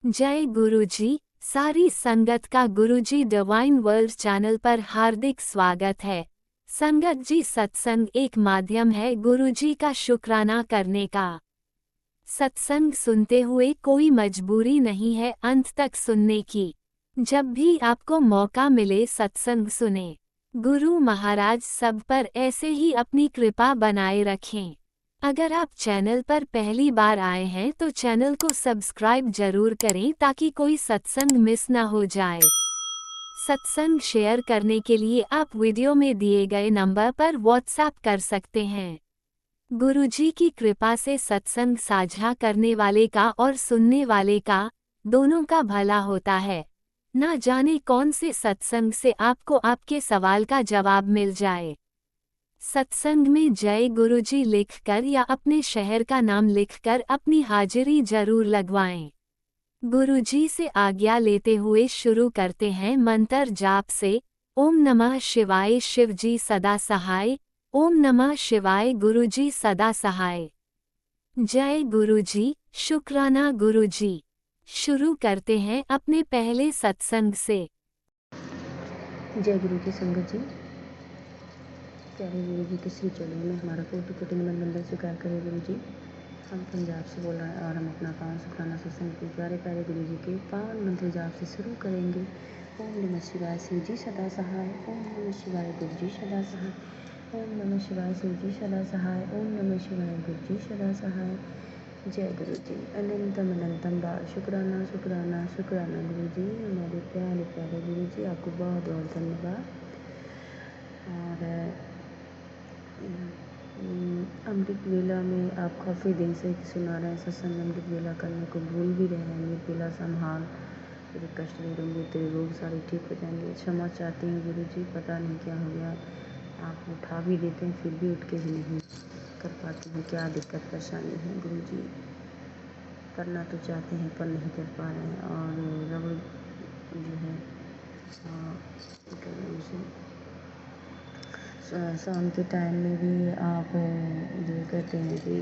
जय गुरुजी। सारी संगत का गुरुजी डिवाइन वर्ल्ड चैनल पर हार्दिक स्वागत है। संगत जी, सत्संग एक माध्यम है गुरुजी का शुक्राना करने का। सत्संग सुनते हुए कोई मजबूरी नहीं है अंत तक सुनने की। जब भी आपको मौका मिले सत्संग सुने। गुरु महाराज सब पर ऐसे ही अपनी कृपा बनाए रखें। अगर आप चैनल पर पहली बार आए हैं तो चैनल को सब्सक्राइब जरूर करें ताकि कोई सत्संग मिस ना हो जाए। सत्संग शेयर करने के लिए आप वीडियो में दिए गए नंबर पर व्हाट्सएप कर सकते हैं। गुरुजी की कृपा से सत्संग साझा करने वाले का और सुनने वाले का दोनों का भला होता है। ना जाने कौन से सत्संग से आपको आपके सवाल का जवाब मिल जाए। सत्संग में जय गुरुजी लिखकर या अपने शहर का नाम लिखकर अपनी हाजिरी जरूर लगवाएं। गुरुजी से आज्ञा लेते हुए शुरू करते हैं मंत्र जाप से। ओम नमः शिवाय शिवजी सदा सहाय। ओम नमः शिवाय गुरुजी सदा सहाय। जय गुरुजी, शुक्राना गुरुजी। शुरू करते हैं अपने पहले सत्संग से। जय गुरु की संगत जी, प्यारे गुरु जी के श्री चरणों में हमारा कोटि कोटि नमन बंदन स्वीकार करें गुरु जी। हम पंजाब से बोल रहे हैं और हम अपना पावन शुक्राना सत्संग के प्यारे प्यारे गुरु जी के पावन मंत्र जाप से शुरू करेंगे। ओम नमः शिवाय शिव जी सदा सहाय। ओम नमः शिवाय गुरु जी सदा सहाय। ओम नमः शिवाय शिव जी सदा सहाय। ओम नमः शिवाय गुरु जी सदा सहाय। जय गुरु जी। अनंतम अनंतम बार शुक्राना शुक्राना शुक्राना गुरु जी, हमारे प्यारे प्यारे गुरु जी, आपको बहुत बहुत धन्यवाद। और अमृत वेला में आप काफ़ी दिन से सुना रहे हैं सत्संग। अमृत वेला करने को भूल भी रहे हैं। अमृत वेला संभाल, तेरे कष्ट दूर होंगे, तेरे रोग सारे ठीक हो जाएंगे। क्षमा चाहती हैं गुरु जी, पता नहीं क्या हो गया। आप उठा भी देते हैं फिर भी उठ के भी नहीं कर पाते हैं। क्या दिक्कत परेशानी है गुरु जी? करना तो चाहते हैं पर नहीं कर पा रहे हैं। और रबड़ जो है शाम के टाइम में भी आप जो कहते हैं कि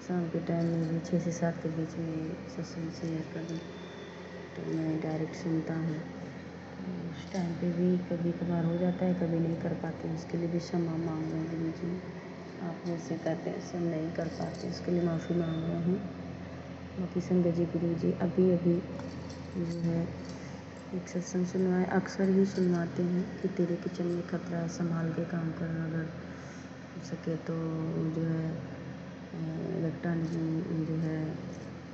शाम के टाइम में भी 6 से 7 के बीच में सत्संग शेयर करें तो मैं डायरेक्ट सुनता हूँ। उस टाइम पे भी कभी कभार हो जाता है, कभी नहीं कर पाते। उसके लिए भी क्षमा मांग रहे हैं गुरु जी। आप मुझसे कहते हैं सब नहीं कर पाते, इसके लिए माफ़ी मांग रहे हैं। बाकी संगत जी, गुरु जी अभी अभी जो है एक सत्संग सुनवाए, अक्सर ही सुनवाते हैं कि तेरे किचन में खतरा है, संभाल के काम करना। अगर हो सके तो जो है इलेक्ट्रॉनिक जो है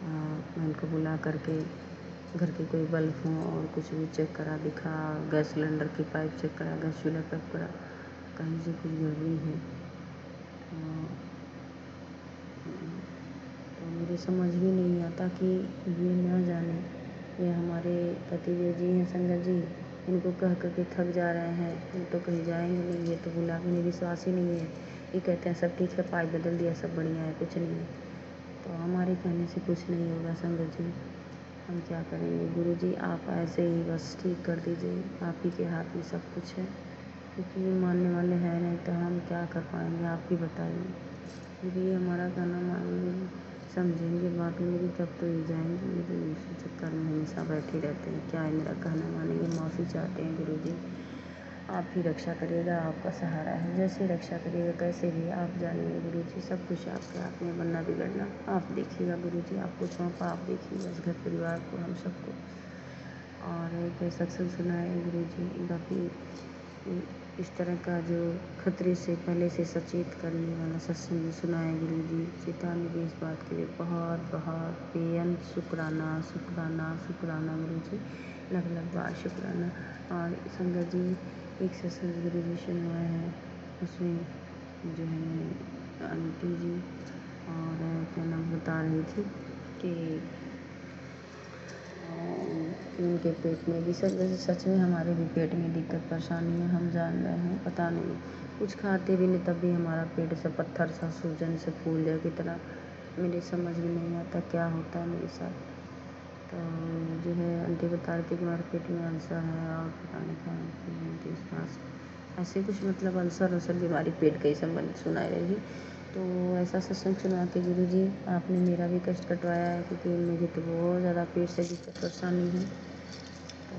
मैं उनको बुला करके घर के कोई बल्ब हों और कुछ भी चेक करा दिखा, गैस सिलेंडर की पाइप चेक करा, गैस चूल्हा चेक करा, कहीं से कुछ गड़बड़ी है तो मुझे समझ भी नहीं आता कि ये ना जाने ये हमारे पतिदेव जी हैं संगत जी, इनको कह करके थक जा रहे हैं। ये तो कहीं जाएंगे नहीं, ये तो बुला के नहीं, विश्वास ही नहीं है। ये कहते हैं सब ठीक है, पाइप बदल दिया, सब बढ़िया है, कुछ नहीं है। तो हमारे कहने से कुछ नहीं होगा संगत जी, हम क्या करेंगे गुरु जी? आप ऐसे ही बस ठीक कर दीजिए, आप ही के हाथ में सब कुछ है। क्योंकि ये मानने वाले हैं नहीं तो हम क्या कर पाएंगे, आप ही बताइए। यदि ये हमारा कहना मानेंगे, समझेंगे बात मेरी, तब तो ये जाएंगे। मुझे इसी चक्कर में हमेशा बैठे रहते हैं। क्या है मेरा कहना मानेंगे, माफ़ी चाहते हैं गुरु जी। आप ही रक्षा करिएगा, आपका सहारा है। जैसे रक्षा करिएगा, कैसे भी आप जानिए गुरु जी, सब कुछ आपके हाथ में, बनना बिगड़ना आप देखिएगा गुरु जी। आपको सौंपा, आप देखिएगा इस घर परिवार को, हम सबको। और एक सत्संग सुना है गुरु जी। बाकी इस तरह का जो खतरे से पहले से सचेत करने वाला सत्संग सुना है गुरु जी। चेतावनी भी इस बात के लिए बहुत बहुत बेअंत शुक्राना शुक्राना शुक्राना गुरु जी, लग लग बार शुक्राना। और संगत जी एक सत्संग गुरु जी सुनवाए हैं, उसमें जो है आंटी जी और क्या नाम बता रही थी कि उनके पेट में भी सच में हमारे भी पेट में दिक्कत परेशानी है। हम जान रहे हैं, पता नहीं कुछ खाते भी नहीं तब भी हमारा पेट से पत्थर सा सूजन से फूल जाए की तरह। मेरे समझ में नहीं आता क्या होता है मेरे साथ। तो जो है आंटी बता रही थी कि हमारे पेट में अल्सर है और पता नहीं क्या ऐसे कुछ, मतलब अल्सर बीमारी पेट का ही संबंध सुनाई रही। तो ऐसा सत्संग सुना के गुरु जी आपने मेरा भी कष्ट कटवाया है, क्योंकि मुझे तो बहुत ज़्यादा पेट से दिक्कत परेशानी है। तो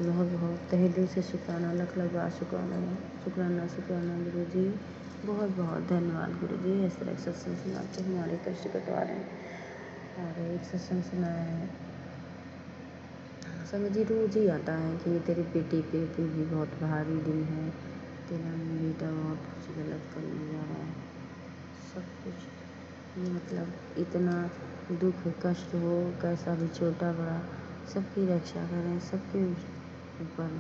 बहुत बहुत तहे दिल से शुक्राना, लख लख बार शुक्राना, शुक्राना शुक्राना गुरु जी। बहुत बहुत धन्यवाद गुरु जी, इस तरह सत्संग सुना के हमारे कष्ट कटवा रहे हैं। और एक सत्संग सुनाया है संग जी, रोज ही आता है कि तेरी बेटी पे भी बहुत भारी दिन है, तेरा बेटा बहुत कुछ गलत करने जा रहा है, सब कुछ ये मतलब इतना दुख कष्ट हो, कैसा भी छोटा बड़ा सबकी रक्षा करें, सबके ऊपर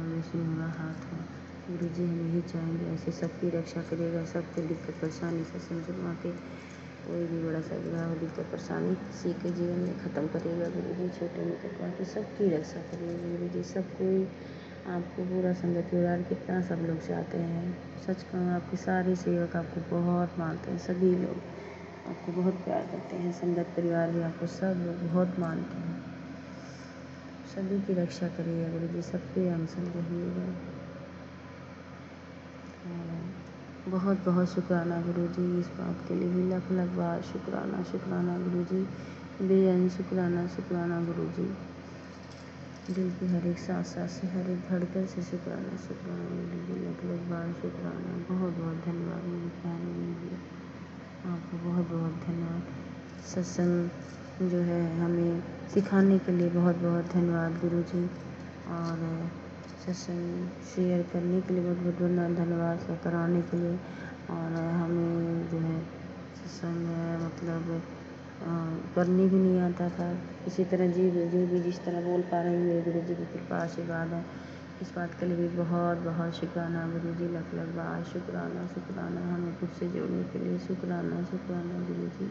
विष्णु का हाथ है। गुरु जी हम यही चाहेंगे ऐसे सबकी रक्षा करिएगा, सबके दिक्कत परेशानी से समझवा के कोई भी बड़ा सा बुरा हो दिक्कत परेशानी किसी के जीवन में ख़त्म करिएगा गुरु जी, छोटे में करवा के सबकी रक्षा करिएगा गुरु जी। सब कोई आपको पूरा संगत परिवार कितना सब लोग चाहते हैं, सच कहूँ आपके सारे सेवक आपको बहुत मानते हैं, सभी लोग आपको बहुत प्यार करते हैं, संगत परिवार भी आपको सब लोग बहुत मानते हैं। सभी की रक्षा करिएगा गुरु जी, सबके अंग संग रहिएगा। बहुत बहुत शुक्राना गुरु जी, इस बात के लिए भी लख लख बार शुक्राना शुक्राना गुरु जी, बेअन शुक्राना शुक्राना गुरु जी। दिल की हर एक सांस से हर एक धड़कन से शुक्राना शुक्राना गुरु जी, लख लख बार शुक्राना। बहुत बहुत धन्यवाद मेरे प्यारे गुरु जी, आपको बहुत बहुत धन्यवाद। सत्संग जो है हमें सिखाने के लिए बहुत बहुत धन्यवाद गुरु जी, और सत्संग शेयर करने के लिए बहुत बहुत धन्यवाद, कराने के लिए। और हमें जो है सत्संग मतलब करने भी नहीं आता था, इसी तरह जी भी जिस तरह बोल पा रही मेरे गुरु जी की कृपा आशीर्वाद है, इस बात के लिए भी बहुत बहुत शुक्राना गुरु जी, लख लख बार शुक्राना शुक्राना, हमें खुद से जोड़ने के लिए शुक्राना शुक्राना गुरु जी।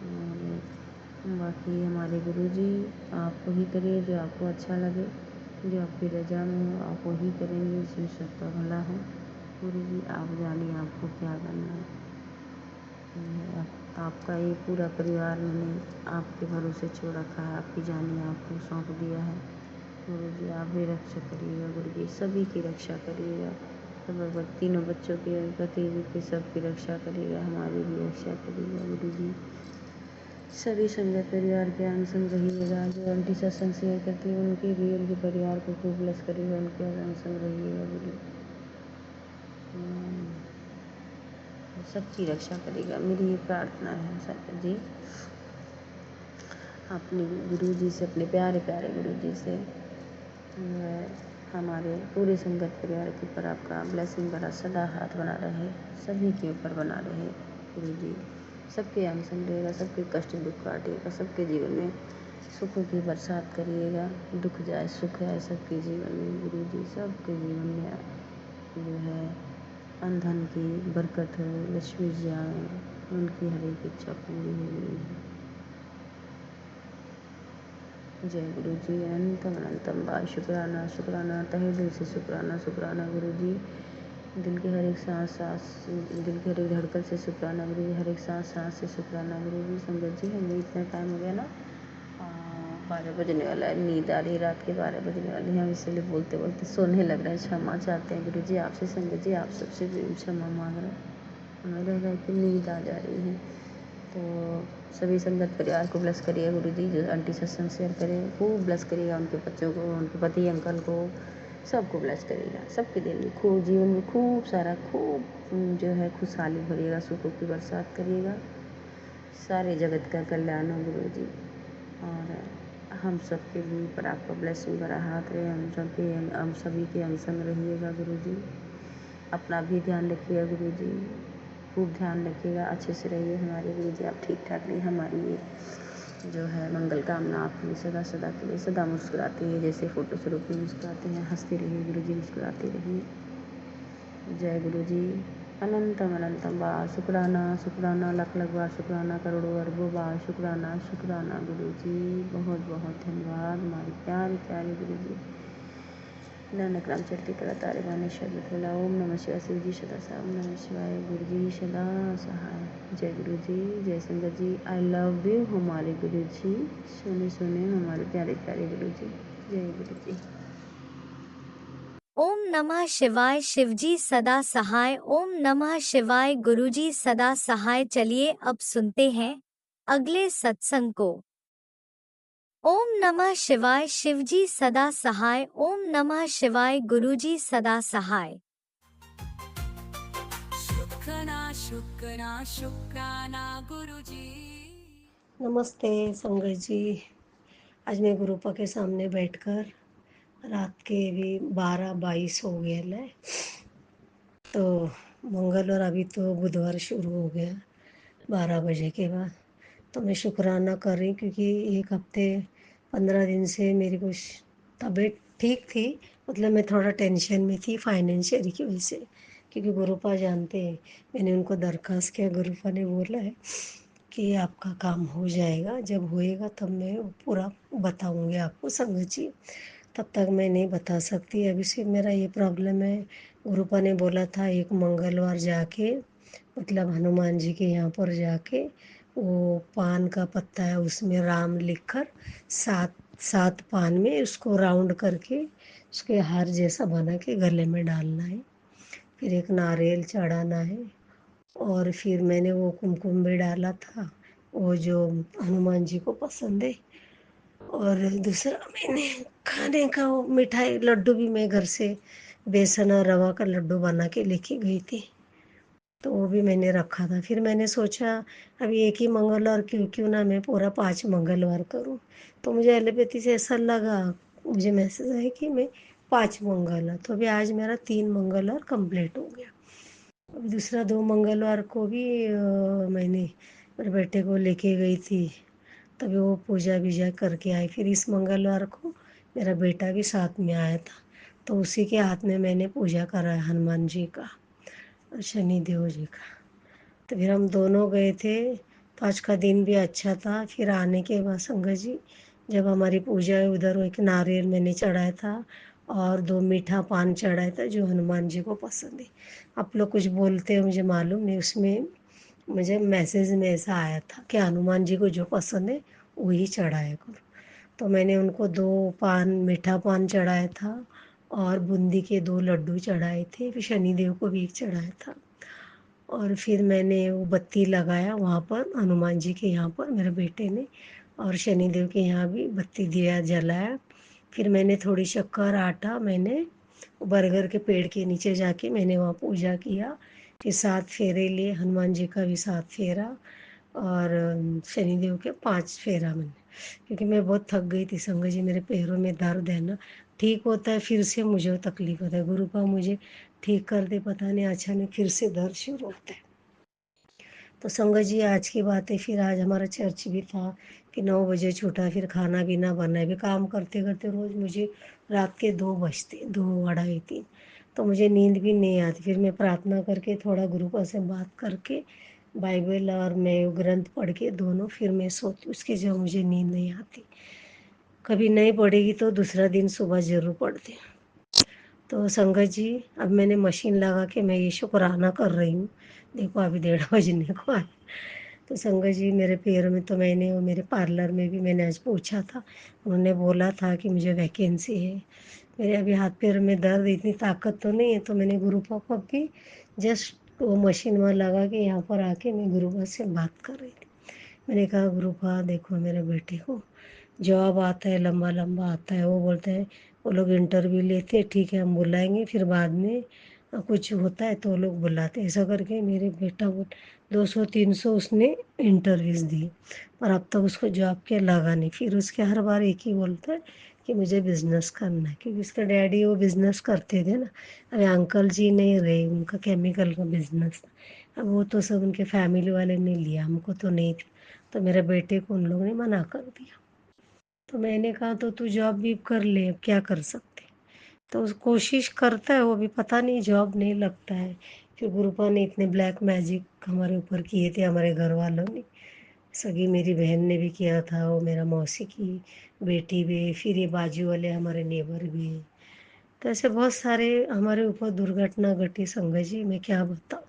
और बाकी हमारे गुरु जी आप वही करिए जो आपको अच्छा लगे, जो आपकी रजा में हो आप वही करेंगे, इसमें सबका भला हो। गुरु जी आप जानिए आपको क्या करना है। आपका ये पूरा परिवार मैंने आपके भरोसे छोड़ रखा है, आपकी जानिए आपको सौंप दिया है। गुरु जी आप भी रक्षा करिएगा गुरु जी, सभी की रक्षा करिएगा, सब तीनों बच्चों की पति जी की सबकी रक्षा करिएगा, हमारी भी रक्षा करिएगा गुरु जी। सभी संगत परिवार के अंग संग रहिएगा, जो आंटी सत्संग शेयर करती है उनके भी, उनके परिवार को खूब ब्लेस करिएगा, उनके अंग संग रहिएगा गुरु। सबकी रक्षा करेगा, मेरी ये प्रार्थना है संगत जी। अपने गुरु जी से, अपने प्यारे प्यारे गुरु जी से हमारे पूरे संगत परिवार के ऊपर आपका ब्लेसिंग बना सदा हाथ बना रहे, सभी के ऊपर बना रहे गुरु जी। सबके अंग संग रहेगा, सबके कष्ट दुख काटिएगा, सबके जीवन में सुखों की बरसात करिएगा, दुख जाए सुख आए सबके जीवन में गुरु जी। सबके जीवन में जो है अंधन की बरकत हो, लक्ष्मी जी आए, उनकी हर एक इच्छा पूरी हो गुरु जी। जय गुरु जी, अनंतम अनंतम बार शुक्राना शुक्राना, तहे दिल से शुक्राना शुक्राना गुरु जी। दिल के हर एक सांस दिल के हर एक धड़कन से शुक्राना गुरु जी, हर एक सांस से शुक्राना गुरु जी। संगत जी हमें इतना टाइम हो गया ना, 12 बजने वाला है, नींद आ रही, रात के 12 बजने वाले हैं, हम इसलिए बोलते बोलते सोने लग रहे हैं। क्षमा चाहते हैं गुरु जी आपसे, संगत जी आप सबसे भी क्षमा मांग रहे हैं, हमें लग रहा है कि नींद आ जा रही है। तो सभी संगत परिवार को ब्लेस करिए गुरु जी, जो आंटी सत्संग शेयर करें खूब ब्लेस करिएगा, उनके बच्चों को, उनके पति अंकल को, सबको ब्लेस करिएगा, सबके दिल में खूब, जीवन में खूब सारा खूब जो है खुशहाली भरिएगा, सुखों की बरसात करिएगा, सारे जगत का कल्याण हो गुरु जी। और हम सबके भी ऊपर आपका ब्लेसिंग भरा हाथ रहे, हम सभी के अंग संग रहिएगा गुरु जी। अपना भी ध्यान रखिएगा गुरु जी, खूब ध्यान रखिएगा, अच्छे से रहिए हमारे गुरु जी, आप ठीक ठाक रहिए। हमारी ये जो है मंगल कामना आपके लिए सदा सदा के लिए सदा मुस्कुराते हैं, जैसे फोटो स्वरूप में मुस्कुराते हैं, हंसते रहिए गुरु जी, मुस्कुराते रहिए। जय गुरु जी, अनंतम अनंतम बार शुक्राना शुक्राना, लख लख बार शुक्राना, करोड़ों अरबों बार शुक्राना शुक्राना गुरु जी। बहुत बहुत धन्यवाद हमारे प्यारे प्यारे गुरु जी। नानक राम चढ़ती करा तारे बानेश्वर बोला, ओम नमः शिवाय, शिव जी सदा सा, ओम नमः शिवाय, गुरु जी सदा सहाय। जय गुरु जी, जय संगत जी, आई लव यू हमारे गुरु जी, सोने सोने हमारे प्यारे प्यारे गुरु जी। जय गुरु जी। ओम नमः शिवाय शिवजी सदा सहाय। ओम नमः शिवाय गुरुजी सदा सहाय। चलिए अब सुनते हैं अगले सत्संग को। ओम नमः शिवाय शिवजी सदा सहाय। ओम नमः शिवाय गुरुजी सदा सहाय। शुक्राना शुक्राना शुक्राना गुरुजी। नमस्ते संगत जी। आज मैं गुरुपा के सामने बैठकर रात के भी 12:22 हो गए है। तो मंगल और अभी तो बुधवार शुरू हो गया 12 बजे के बाद। तो मैं शुक्राना कर रही क्योंकि एक हफ्ते 15 दिन से मेरी कुछ तबीयत ठीक थी। मतलब मैं थोड़ा टेंशन में थी फाइनेंशियल की वजह से, क्योंकि गुरुपा जानते हैं मैंने उनको दरख्वास्त किया। गुरुपा ने बोला है कि आपका काम हो जाएगा, जब होएगा तब मैं पूरा बताऊंगी आपको संगत जी, तब तक मैं नहीं बता सकती। अभी से मेरा ये प्रॉब्लम है। गुरुपा ने बोला था एक मंगलवार जाके, मतलब हनुमान जी के यहाँ पर जाके वो पान का पत्ता है उसमें राम लिखकर सात सात पान में उसको राउंड करके उसके हार जैसा बना के गले में डालना है। फिर एक नारियल चढ़ाना है और फिर मैंने वो कुमकुम भी डाला था, वो जो हनुमान जी को पसंद है। और दूसरा मैंने खाने का वो मिठाई लड्डू भी मैं घर से बेसन और रवा का लड्डू बना के लेके गई थी, तो वो भी मैंने रखा था। फिर मैंने सोचा अभी एक ही मंगलवार क्यों क्यों ना मैं पूरा 5 मंगलवार करूं। तो मुझे एलोपैथी से ऐसा लगा, मुझे मैसेज आया कि मैं 5 मंगलवार, तो अभी आज मेरा 3 मंगलवार कंप्लीट हो गया। अभी दूसरा 2 मंगलवार को भी मैंने मेरे बेटे को लेके गई थी, तभी वो पूजा बीजा करके आई। फिर इस मंगलवार को मेरा बेटा भी साथ में आया था, तो उसी के हाथ में मैंने पूजा करा है हनुमान जी का और शनि देव जी का। तो फिर हम दोनों गए थे, तो आज का दिन भी अच्छा था। फिर आने के बाद संगत जी जब हमारी पूजा है उधर एक नारियल मैंने चढ़ाया था और 2 मीठा पान चढ़ाया था जो हनुमान जी को पसंद है। आप लोग कुछ बोलते हैं मुझे मालूम नहीं, उसमें मुझे मैसेज में ऐसा आया था कि हनुमान जी को जो पसंद है वही चढ़ाया करो। तो मैंने उनको 2 पान मीठा पान चढ़ाया था और बूंदी के 2 लड्डू चढ़ाए थे। फिर शनिदेव को भी एक चढ़ाया था और फिर मैंने वो बत्ती लगाया वहाँ पर हनुमान जी के यहाँ पर मेरे बेटे ने, और शनिदेव के यहाँ भी बत्ती दिया जलाया। फिर मैंने थोड़ी शक्कर आटा मैंने बरगद के पेड़ के नीचे जाके मैंने वहाँ पूजा किया। फिर 7 फेरे लिए, हनुमान जी का भी 7 फेरा और शनिदेव के 5 फेरा मैंने, क्योंकि मैं बहुत थक गई थी संगत जी। मेरे पैरों में दर्द है ना, ठीक होता है फिर से मुझे वो तकलीफ होता है। गुरुपा मुझे ठीक कर दे, पता नहीं अचानक फिर से दर्द शुरू होता है। तो संगत जी आज की बात है, फिर आज हमारा चर्च भी था कि 9 बजे छूटा। फिर खाना पीना बना, भी काम करते करते रोज़ मुझे रात के 2 बजते, 2 अढ़ाई 3, तो मुझे नींद भी नहीं आती। फिर मैं प्रार्थना करके थोड़ा गुरुपा से बात करके बाइबल और मैं ग्रंथ पढ़ के दोनों फिर मैं सोती, उसके जब मुझे नींद नहीं आती। कभी नहीं पड़ेगी तो दूसरा दिन सुबह ज़रूर पढ़ती। तो संगत जी अब मैंने मशीन लगा के मैं ये शुक्राना कर रही हूँ। देखो अभी 1:30 बजने को आए। तो संगत जी मेरे पैर में, तो मैंने वो मेरे पार्लर में भी मैंने आज पूछा था, उन्होंने बोला था कि मुझे वैकेंसी है। मेरे अभी हाथ पैर में दर्द, इतनी ताकत तो नहीं है, तो मैंने गुरुपा को भी जस्ट वो मशीन में लगा के यहाँ पर आके मैं गुरुपा से बात कर रही थी। मैंने कहा गुरुपा देखो मेरे बेटे को जॉब आता है, लंबा लंबा आता है, वो बोलते हैं वो लोग इंटरव्यू लेते हैं, ठीक है हम बुलाएंगे, फिर बाद में कुछ होता है तो वो लोग बुलाते हैं। ऐसा करके मेरे बेटा को 200-300 उसने इंटरव्यूज़ दिए, पर अब तक उसको जॉब के लगा नहीं। फिर उसके हर बार एक ही बोलता है कि मुझे बिज़नेस करना है, क्योंकि उसके डैडी वो बिज़नेस करते थे ना। अभी अंकल जी नहीं रहे, उनका केमिकल का बिज़नेस था। अब वो तो सब उनके फैमिली वाले ने लिया, हमको तो नहीं था, तो मेरे बेटे को उन लोगों ने मना कर दिया। तो मैंने कहा तो तू जॉब भी कर ले, अब क्या कर सकते। तो कोशिश करता है वो भी, पता नहीं जॉब नहीं लगता है। फिर गुरुपा ने इतने ब्लैक मैजिक हमारे ऊपर किए थे, हमारे घर वालों ने, सगी मेरी बहन ने भी किया था, वो मेरा मौसी की बेटी भी, फिर ये बाजू वाले हमारे नेबर भी। तो ऐसे बहुत सारे हमारे ऊपर दुर्घटना घटी संगत जी, मैं क्या बताऊँ।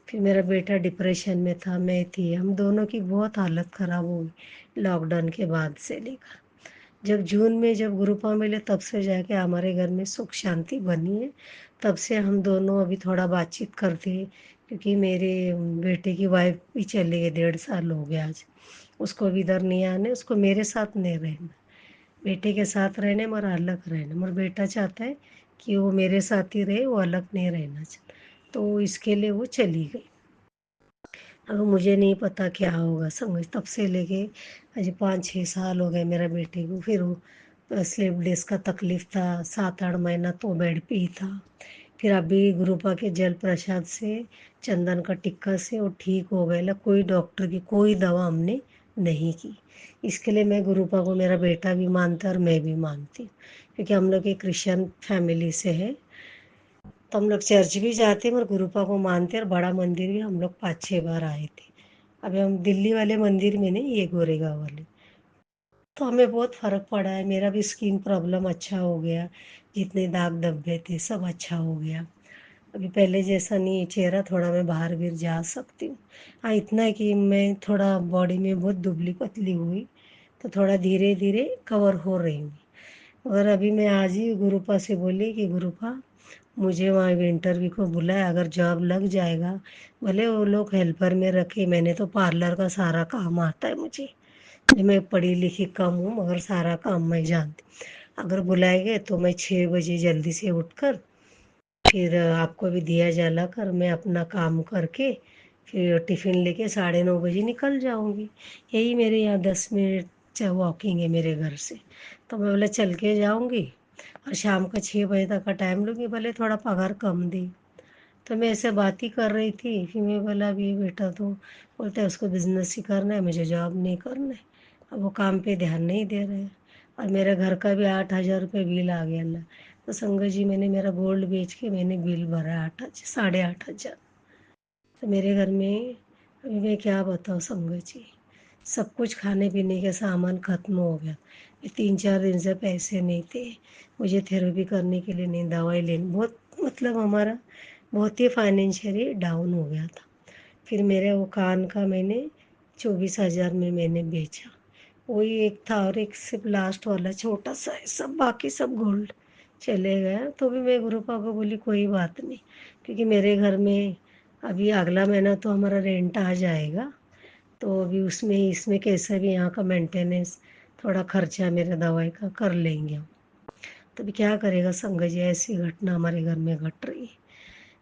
फिर मेरा बेटा डिप्रेशन में था, मैं थी, हम दोनों की बहुत हालत ख़राब हो गई लॉकडाउन के बाद से लेकर। जब जून में जब गुरुपा मिले तब से जाके हमारे घर में सुख शांति बनी है। तब से हम दोनों अभी थोड़ा बातचीत करते हैं, क्योंकि मेरे बेटे की वाइफ भी चली गई, 1.5 साल हो गया आज। उसको भी इधर नहीं आने, उसको मेरे साथ नहीं रहना, बेटे के साथ रहने मगर अलग रहना। मगर बेटा चाहता है कि वो मेरे साथ ही रहे, वो अलग नहीं रहना चाहता, तो इसके लिए वो चली गई। अब मुझे नहीं पता क्या होगा, समझ तब से लेके अजी 5-6 साल हो गए मेरा बेटे को। फिर वो स्लीप डिस्क का तकलीफ था, 7-8 महीना तो बेड पे ही था। फिर अभी गुरुपा के जल प्रसाद से, चंदन का टिक्का से वो ठीक हो गया। कोई डॉक्टर की कोई दवा हमने नहीं की। इसके लिए मैं गुरुपा को मेरा बेटा भी मानता है और मैं भी मानती हूँ, क्योंकि हम लोग एक क्रिश्चियन फैमिली से है। तो हम लोग चर्च भी जाते हैं और गुरुपा को मानते हैं, और बड़ा मंदिर भी हम लोग 5-6 बार आए थे। अभी हम दिल्ली वाले मंदिर में नहीं, ये गोरेगांव वाले। तो हमें बहुत फ़र्क पड़ा है, मेरा भी स्किन प्रॉब्लम अच्छा हो गया, जितने दाग धब्बे थे सब अच्छा हो गया। अभी पहले जैसा नहीं है, चेहरा थोड़ा मैं बाहर भी जा सकती हूँ। हाँ, इतना है कि मैं थोड़ा बॉडी में बहुत दुबली पतली हुई, तो थोड़ा धीरे धीरे कवर हो रही हूँ। और अभी मैं आज ही गुरुपा से बोली कि गुरुपा, मुझे वहाँ इंटरव्यू को बुलाया, अगर जॉब लग जाएगा, भले वो लोग हेल्पर में रखे, मैंने तो पार्लर का सारा काम आता है मुझे। मैं पढ़ी लिखी कम हूँ मगर सारा काम मैं जानती। अगर बुलाएंगे तो मैं 6 बजे जल्दी से उठकर, फिर आपको भी दिया जला कर मैं अपना काम करके, फिर टिफ़िन लेके 9:30 बजे निकल जाऊंगी। यही मेरे यहाँ 10 मिनट वॉकिंग है मेरे घर से। तो मैं बोला चल के जाऊंगी, और शाम का 6 बजे तक का टाइम लूँगी, भले थोड़ा पगार कम दे। तो मैं ऐसे बात ही कर रही थी, फिर मैं बोला अभी बेटा तो बोलता है उसको बिजनेस ही करना है, मुझे जॉब नहीं करना है। अब वो काम पे ध्यान नहीं दे रहे हैं, और मेरे घर का भी 8,000 रुपये बिल आ गया अल्लाह। तो संगत जी, मैंने मेरा गोल्ड बेच के मैंने बिल भरा 8,000, 8,500। तो मेरे घर में अभी मैं क्या बताऊँ संगत जी, सब कुछ खाने पीने के सामान ख़त्म हो गया। ये 3-4 दिन से पैसे नहीं थे, मुझे थेरेपी करने के लिए नहीं, दवाई लेनी, बहुत मतलब हमारा बहुत ही फाइनेंशियली डाउन हो गया था। फिर मेरे वो कान का मैंने 24,000 में मैंने बेचा, वही एक था, और एक सिर्फ लास्ट वाला छोटा सा है, सब बाकी सब गोल्ड चले गया। तो भी मैं गुरुपा को बोली कोई बात नहीं, क्योंकि मेरे घर में अभी अगला महीना तो हमारा रेंट आ जाएगा, तो अभी उसमें इसमें कैसे भी यहाँ का मेंटेनेंस, थोड़ा खर्चा मेरा दवाई का कर लेंगे हम। तो अभी क्या करेगा संगत जी, ऐसी घटना हमारे घर में घट रही है।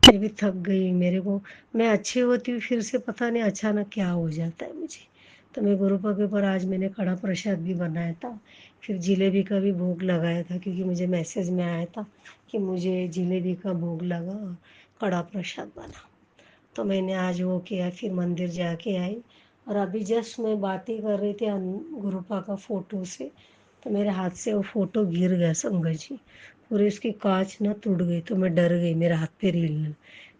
मैं भी थक गई, मेरे को, मैं अच्छी होती हूँ फिर से पता नहीं अचानक क्या हो जाता है मुझे। तो मैं गुरुपा के ऊपर आज मैंने कड़ा प्रसाद भी बनाया था, फिर जिलेबी का भी भोग लगाया था, क्योंकि मुझे मैसेज में आया था कि मुझे जिलेबी का भोग लगा और कड़ा प्रसाद बना। तो मैंने आज वो किया, फिर मंदिर जाके आई। और अभी जस्ट मैं बात ही कर रही थी गुरुपा का फ़ोटो से, तो मेरे हाथ से वो फ़ोटो गिर गया संगत जी, पूरी उसकी कांच ना टूट गई। तो मैं डर गई, मेरा हाथ पैर हिलने,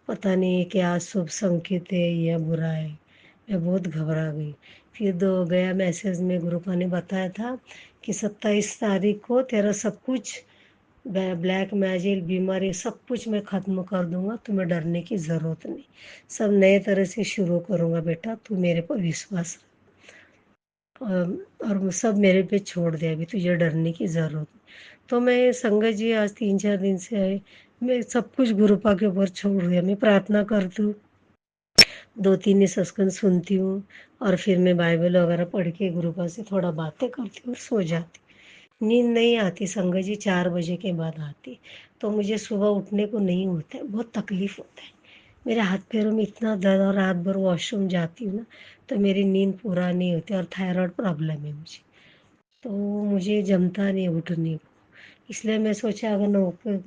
पता नहीं ये क्या शुभ संकेत है या बुरा है, मैं बहुत घबरा गई। फिर दो गया मैसेज में गुरुपा ने बताया था कि 27 तारीख को तेरा सब कुछ, ब्लैक मैजिक बीमारी सब कुछ मैं ख़त्म कर दूंगा, तुम्हें डरने की ज़रूरत नहीं, सब नए तरह से शुरू करूँगा बेटा, तू मेरे पर विश्वास रख। और सब मेरे पे छोड़ दे, अभी तुझे डरने की ज़रूरत नहीं। तो मैं संगत जी आज 3-4 दिन से आए, मैं सब कुछ गुरुपा के ऊपर छोड़ दिया। मैं प्रार्थना करती हूँ, 2-3 सत्संग सुनती हूँ, और फिर मैं बाइबल वगैरह पढ़ के गुरुपा से थोड़ा बातें करती हूँ और सो जाती हूँ। नींद नहीं आती संगत जी, 4 बजे के बाद आती, तो मुझे सुबह उठने को नहीं होता है, बहुत तकलीफ़ होता है। मेरे हाथ पैरों में इतना दर्द, और रात भर वॉशरूम जाती हूँ ना, तो मेरी नींद पूरा नहीं होती, और थायराइड प्रॉब्लम है मुझे, तो मुझे जमता नहीं उठने को। इसलिए मैं सोचा अगर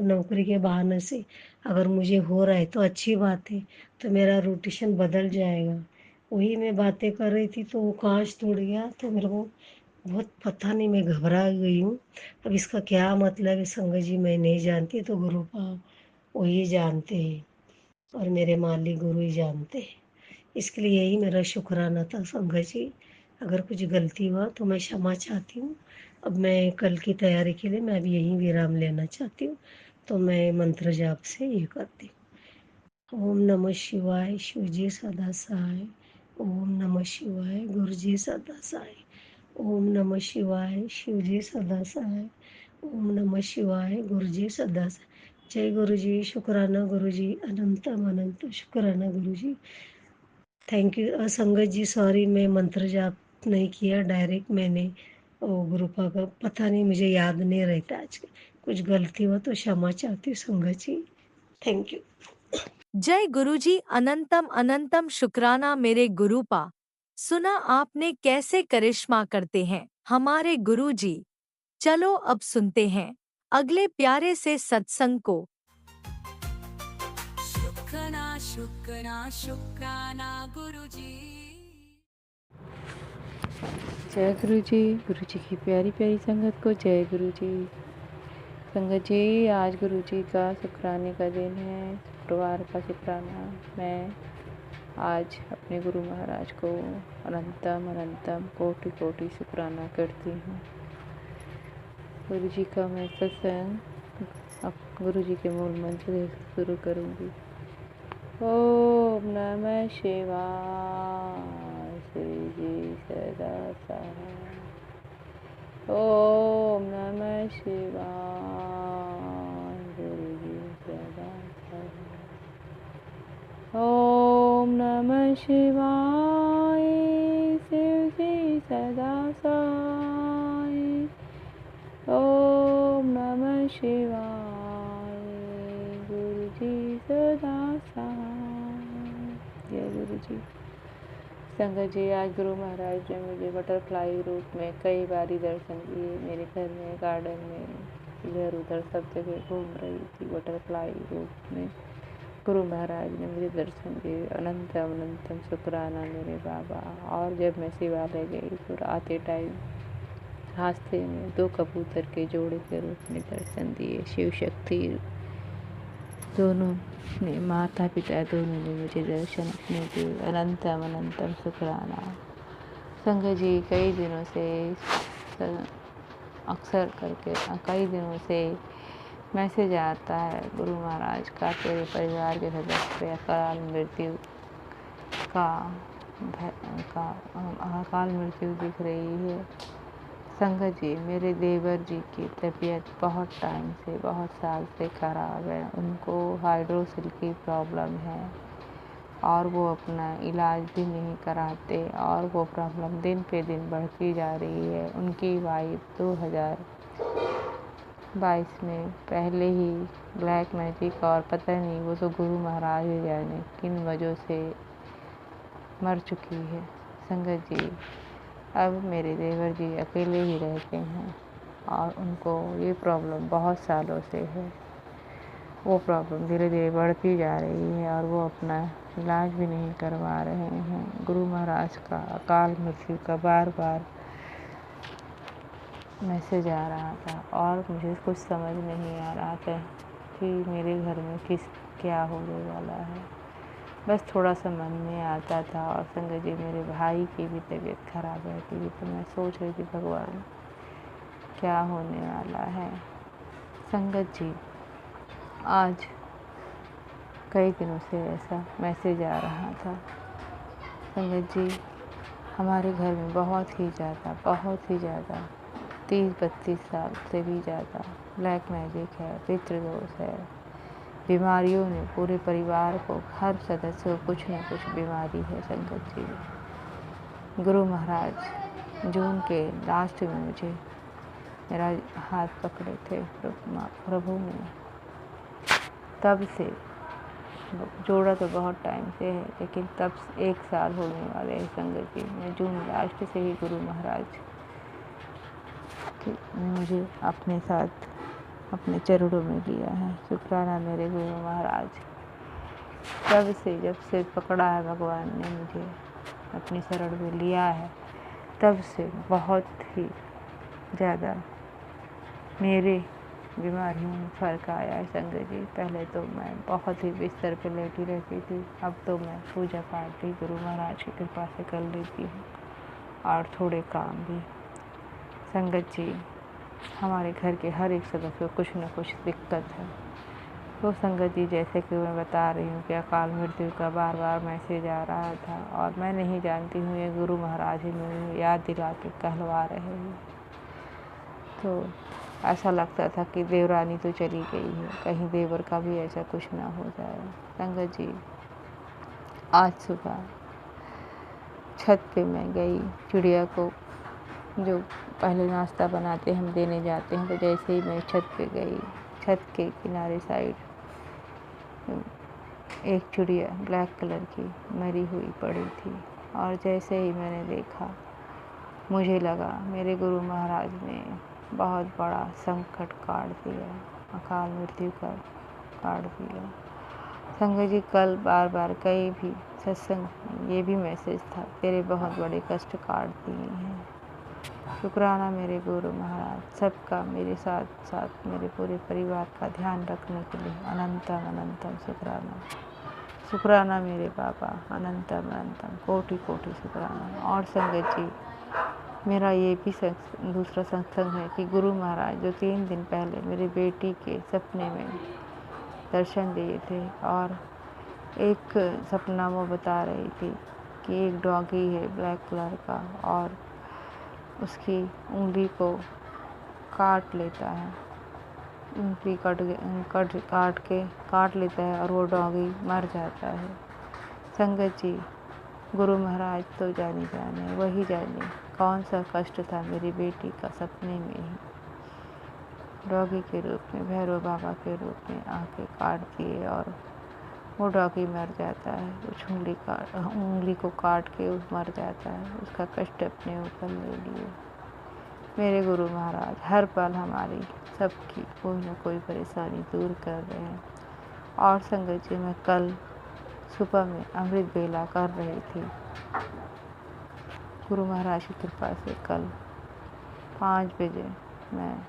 नौकरी के बहाने से अगर मुझे हो रहा है तो अच्छी बात है, तो मेरा रोटेशन बदल जाएगा। वही मैं बातें कर रही थी तो वो कांच टूट गया, तो मेरे को बहुत, पता नहीं, मैं घबरा गई हूँ। अब इसका क्या मतलब है संगत जी मैं नहीं जानती, तो गुरुपा वही जानते हैं, और मेरे मालिक गुरु ही जानते हैं। इसके लिए यही मेरा शुक्राना था संगत जी। अगर कुछ गलती हुआ तो मैं क्षमा चाहती हूँ। अब मैं कल की तैयारी के लिए मैं अभी यहीं विराम लेना चाहती हूँ, तो मैं मंत्र जाप से ये करती हूँ। ओम नमः शिवाय, शिव जी सदा सहाय। ओम नमः शिवाय, गुरु जी सदा सहाय। ओम नमः शिवाय, शिवजी सदा सहाय। ओम नमः शिवाय, गुरुजी सदा सहाय। जय गुरुजी, शुक्राना गुरुजी, अनंतम अनंत शुक्राना गुरुजी। थैंक यू संगत जी, सॉरी मैं मंत्र जाप नहीं किया, डायरेक्ट मैंने गुरुपा का पता नहीं, मुझे याद नहीं रहता आज। कुछ गलती हो तो क्षमा चाहती हूँ संगत जी। Thank you. जय गुरुजी, अनंतम अनंतम शुक्राना मेरे गुरुपा। सुना आपने कैसे करिश्मा करते हैं हमारे गुरुजी। चलो अब सुनते हैं अगले प्यारे से सत्संग को। शुक्राना शुक्राना शुक्राना गुरुजी। जय गुरु जी की प्यारी प्यारी संगत को जय गुरु जी। संगत जी, आज गुरु जी का शुक्राने का दिन है, शुक्रवार का शुक्राना। मैं आज अपने गुरु महाराज को अनंतम अनंतम कोटि कोटि शुक्राना करती हूँ। गुरु जी का मैं सत्संग अब गुरु जी के मूल मंत्र से शुरू करूँगी। ओम नमः शिवाय, श्री जी सदा सहाय। ओम नमः शिवाय, गुरु जी सदा सहाय। ओम नमः शिवाय, शिव जी सदा सहाय। ओम नमः शिवाय, गुरु जी सदा सहाय। जय गुरु जी। संगत जी, आज गुरु महाराज ने मुझे बटरफ्लाई रूप में कई बारी दर्शन दिए। मेरे घर में, गार्डन में, इधर उधर सब जगह घूम रही थी। बटरफ्लाई रूप में गुरु महाराज ने मुझे दर्शन दिए। अनंतम अनंतम शुक्राना मेरे बाबा। और जब मैं शिवालय गई तो आते टाइम रास्ते में 2 कबूतर के जोड़े के रूप में दर्शन दिए। शिव शक्ति दोनों ने, माता पिता दोनों ने मुझे दर्शन अपने दिए। अनंतम अनंतम शुक्राना। संगत जी, कई दिनों से अक्सर करके कई दिनों से मैसेज आता है गुरु महाराज का, तेरे परिवार के सदस्य पे अकाल मृत्यु अकाल मृत्यु दिख रही है। संगत जी, मेरे देवर जी की तबीयत बहुत टाइम से, बहुत साल से ख़राब है। उनको हाइड्रोसिल की प्रॉब्लम है और वो अपना इलाज भी नहीं कराते और वो प्रॉब्लम दिन पे दिन बढ़ती जा रही है। उनकी वाइफ 2022 में पहले ही ब्लैक मैजिक और पता नहीं, वो तो गुरु महाराज ही जाने किन वजह से मर चुकी है। संगत जी, अब मेरे देवर जी अकेले ही रहते हैं और उनको ये प्रॉब्लम बहुत सालों से है। वो प्रॉब्लम धीरे धीरे बढ़ती जा रही है और वो अपना इलाज भी नहीं करवा रहे हैं। गुरु महाराज का अकाल मृत्यु का बार बार मैसेज आ रहा था और मुझे कुछ समझ नहीं आ रहा था कि मेरे घर में क्या होने वाला है। बस थोड़ा सा मन में आता था। और संगत जी, मेरे भाई की भी तबीयत खराब रहती थी तो मैं सोच रही थी भगवान क्या होने वाला है। संगत जी, आज कई दिनों से ऐसा मैसेज आ रहा था। संगत जी, हमारे घर में बहुत ही ज़्यादा 30-32 साल से भी ज़्यादा ब्लैक मैजिक है, पितृदोष है। बीमारियों ने पूरे परिवार को, हर सदस्य को कुछ न कुछ बीमारी है। संगत जी, गुरु महाराज जून के लास्ट में मुझे मेरा हाथ पकड़े थे प्रभु ने। तब से जोड़ा तो बहुत टाइम से है, लेकिन तब 1 साल होने वाले हैं। संगत जी, मैं जून लास्ट से ही गुरु महाराज ने मुझे अपने साथ अपने चरणों में लिया है। शुक्राना मेरे गुरु महाराज। तब से, जब से पकड़ा है भगवान ने मुझे अपनी शरण में लिया है, तब से बहुत ही ज़्यादा मेरे बीमारियों में फ़र्क आया है। संगत जी, पहले तो मैं बहुत ही बिस्तर पर लेटी रहती थी, अब तो मैं पूजा पाठ भी गुरु महाराज की कृपा से कर लेती हूँ और थोड़े काम भी। संगत जी, हमारे घर के हर एक सदस्य को कुछ न कुछ दिक्कत है। तो संगत जी, जैसे कि मैं बता रही हूँ कि अकाल मृत्यु का बार बार मैसेज आ रहा था और मैं नहीं जानती हूँ ये गुरु महाराज ही मुझे याद दिला के कहलवा रहे हैं। तो ऐसा लगता था कि देवरानी तो चली गई है, कहीं देवर का भी ऐसा कुछ ना हो जाए। संगत जी, आज सुबह छत पे मैं गई, चिड़िया को जो पहले नाश्ता बनाते हम देने जाते हैं, तो जैसे ही मैं छत पे गई, छत के किनारे साइड एक चिड़िया ब्लैक कलर की मरी हुई पड़ी थी। और जैसे ही मैंने देखा, मुझे लगा मेरे गुरु महाराज ने बहुत बड़ा संकट काट दिया, अकाल मृत्यु का काट दिया। संगत जी, कल बार बार कई भी सत्संग में ये भी मैसेज था, तेरे बहुत बड़े कष्ट काट दिए हैं। शुक्राना मेरे गुरु महाराज, सबका मेरे साथ साथ मेरे पूरे परिवार का ध्यान रखने के लिए अनंतम अनंतम शुक्राना। शुक्राना मेरे बाबा, अनंतम अनंतम कोटि कोटि शुक्राना। और संगत जी, मेरा ये भी दूसरा सत्संग है कि गुरु महाराज जो 3 दिन पहले मेरी बेटी के सपने में दर्शन दिए थे, और एक सपना वो बता रही थी कि एक डॉगी है ब्लैक कलर का और उसकी उंगली को काट लेता है, उंगली काट लेता है और वो डॉगी मर जाता है। संगत जी, गुरु महाराज तो जाने वही जाने कौन सा कष्ट था मेरी बेटी का सपने में ही डॉगी के रूप में, भैरव बाबा के रूप में आके काट दिए और वो डॉगी मर जाता है। उस उंगली को काट के मर जाता है, उसका कष्ट अपने ऊपर ले लिए। मेरे गुरु महाराज हर पल हमारी सबकी कोई ना कोई परेशानी दूर कर रहे हैं। और संगत जी, मैं कल सुबह में अमृत बेला कर रही थी, गुरु महाराज की कृपा से कल 5 बजे मैं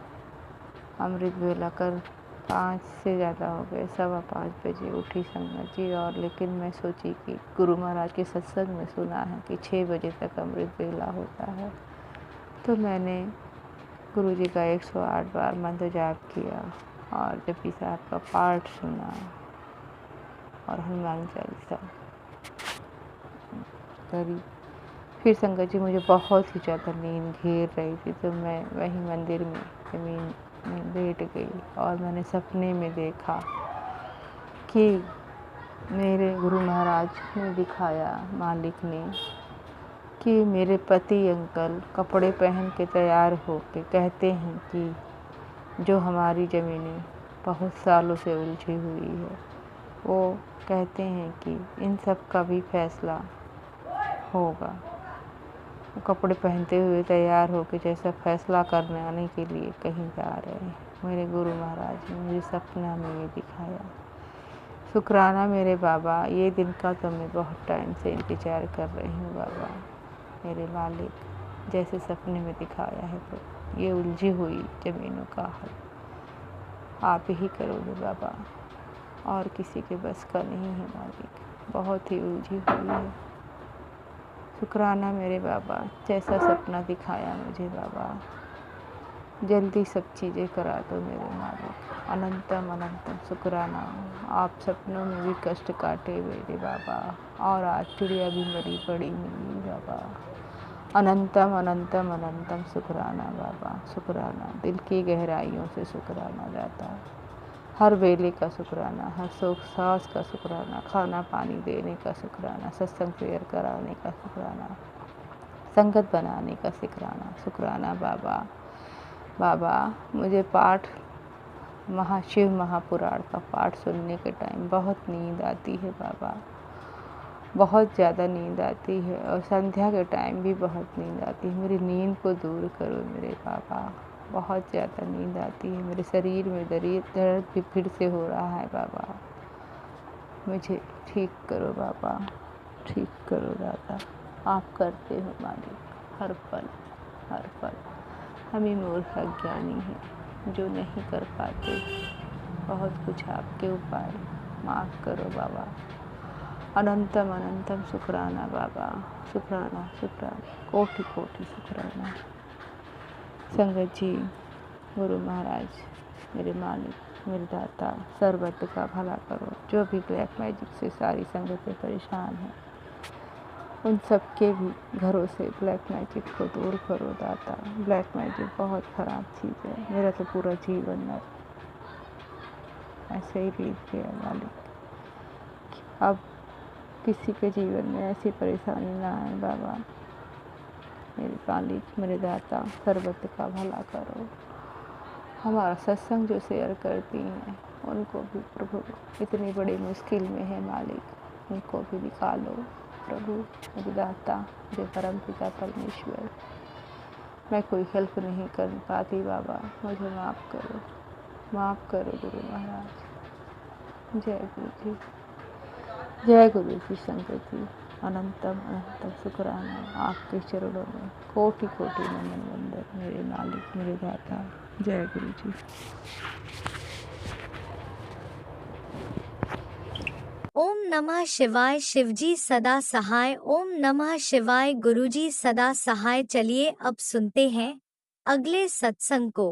अमृत बेला कर 5 से ज़्यादा हो गए, 5:15 बजे उठी संगत जी। और लेकिन मैं सोची कि गुरु महाराज के सत्संग में सुना है कि 6 बजे तक अमृत बेला होता है, तो मैंने गुरु जी का 108 बार मंत्र जाप किया और जपी साहब का पाठ सुना और हनुमान चालीसा करी। फिर संगत जी, मुझे बहुत ही ज़्यादा नींद घेर रही थी, तो मैं वहीं मंदिर में ज़मीन में लेट गई और मैंने सपने में देखा कि मेरे गुरु महाराज ने दिखाया, मालिक ने, कि मेरे पति अंकल कपड़े पहन के तैयार होके कहते हैं कि जो हमारी ज़मीनें बहुत सालों से उलझी हुई है, वो कहते हैं कि इन सब का भी फैसला होगा। वो कपड़े पहनते हुए तैयार होके जैसा फैसला करने आने के लिए कहीं जा रहे हैं। मेरे गुरु महाराज ने मुझे सपना में ये दिखाया। शुक्राना मेरे बाबा, ये दिन का तो मैं बहुत टाइम से इंतज़ार कर रही हूँ बाबा। मेरे मालिक, जैसे सपने में दिखाया है, तो ये उलझी हुई ज़मीनों का हल आप ही करोगे बाबा, और किसी के बस का नहीं है मालिक, बहुत ही उलझी हुई है। शुक्राना मेरे बाबा, जैसा सपना दिखाया मुझे बाबा, जल्दी सब चीज़ें करा दो मेरे मालिक। अनंतम अनंतम शुक्राना। आप सपनों में भी कष्ट काटे मेरे बाबा, और आज चिड़िया भी मरी पड़ी मिली बाबा। अनंतम अनंतम अनंतम शुक्राना बाबा, शुक्राना। दिल की गहराइयों से शुक्राना जाता है। हर वेले का शुक्राना, हर सुख सांस का शुक्राना, खाना पानी देने का शुक्राना, सत्संग शेयर कराने का शुक्राना, संगत बनाने का शुक्राना बाबा। बाबा, मुझे पाठ शिव महापुराण का पाठ सुनने के टाइम बहुत नींद आती है बाबा, बहुत ज़्यादा नींद आती है, और संध्या के टाइम भी बहुत नींद आती है। मेरी नींद को दूर करो मेरे बाबा, बहुत ज़्यादा नींद आती है। मेरे शरीर में दर्द भी फिर से हो रहा है बाबा, मुझे ठीक करो बाबा, ठीक करो दादा। आप करते हो मालिक, हर पल हर पल। हम ही मूर्ख अज्ञानी हैं जो नहीं कर पाते, बहुत कुछ आपके उपाय, माफ़ करो बाबा। अनंतम अनंतम शुक्राना बाबा, शुक्राना शुक्राना, कोटि कोटि शुक्राना। संगत जी, गुरु महाराज मेरे मालिक, मेरे दाता सर्वत्र का भला करो। जो भी ब्लैक मैजिक से सारी संगतें परेशान हैं, उन सब के भी घरों से ब्लैक मैजिक को दूर करो दाता। ब्लैक मैजिक बहुत ख़राब चीज़ है। मेरा तो पूरा जीवन ऐसे ही बीत गया मालिक। अब किसी के जीवन में ऐसी परेशानी ना आए बाबा। मेरे मालिक, मेरे दाता सर्वत्र का भला करो। हमारा सत्संग जो शेयर करती हैं उनको भी प्रभु इतनी बड़ी मुश्किल में है मालिक, उनको भी निकालो प्रभु। मेरे दाता, मेरे परम पिता परमेश्वर, मैं कोई हेल्प नहीं कर पाती बाबा, मुझे माफ़ करो गुरु महाराज। जय गुरु जी, जय गुरु जी। संगत जी, अनंतम अनंतम शुक्राना आपके चरणों में कोटि कोटि नमन वंदन मेरे मालिक, मेरे दाता। जय गुरु जी। ओम नमः शिवाय। शिवजी सदा सहाय। ओम नमः शिवाय। गुरुजी सदा सहाय। चलिए अब सुनते हैं अगले सत्संग को।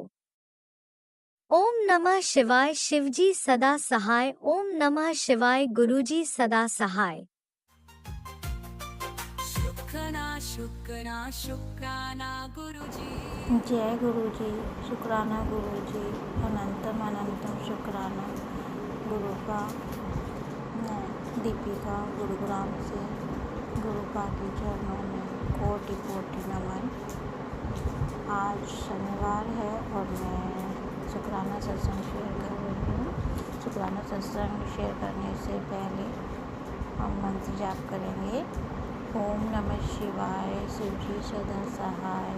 ओम नमः शिवाय। शिवजी सदा सहाय। ओम नमः शिवाय। गुरुजी सदा सहाय। शुक्राना गुरुजी। जय गुरु जी, शुक्राना गुरु जी, अनंतम अनंतम शुक्राना गुरु का। मैं दीपिका गुरुग्राम से गुरुपा के चरणों में कोटि कोटि नमन। आज शनिवार है और मैं शुक्राना सत्संग शेयर कर रही हूँ। शुक्राना सत्संग शेयर करने से पहले हम मंत्र जाप करेंगे। ओम नमः शिवाय। शिवजी सदा सहाय।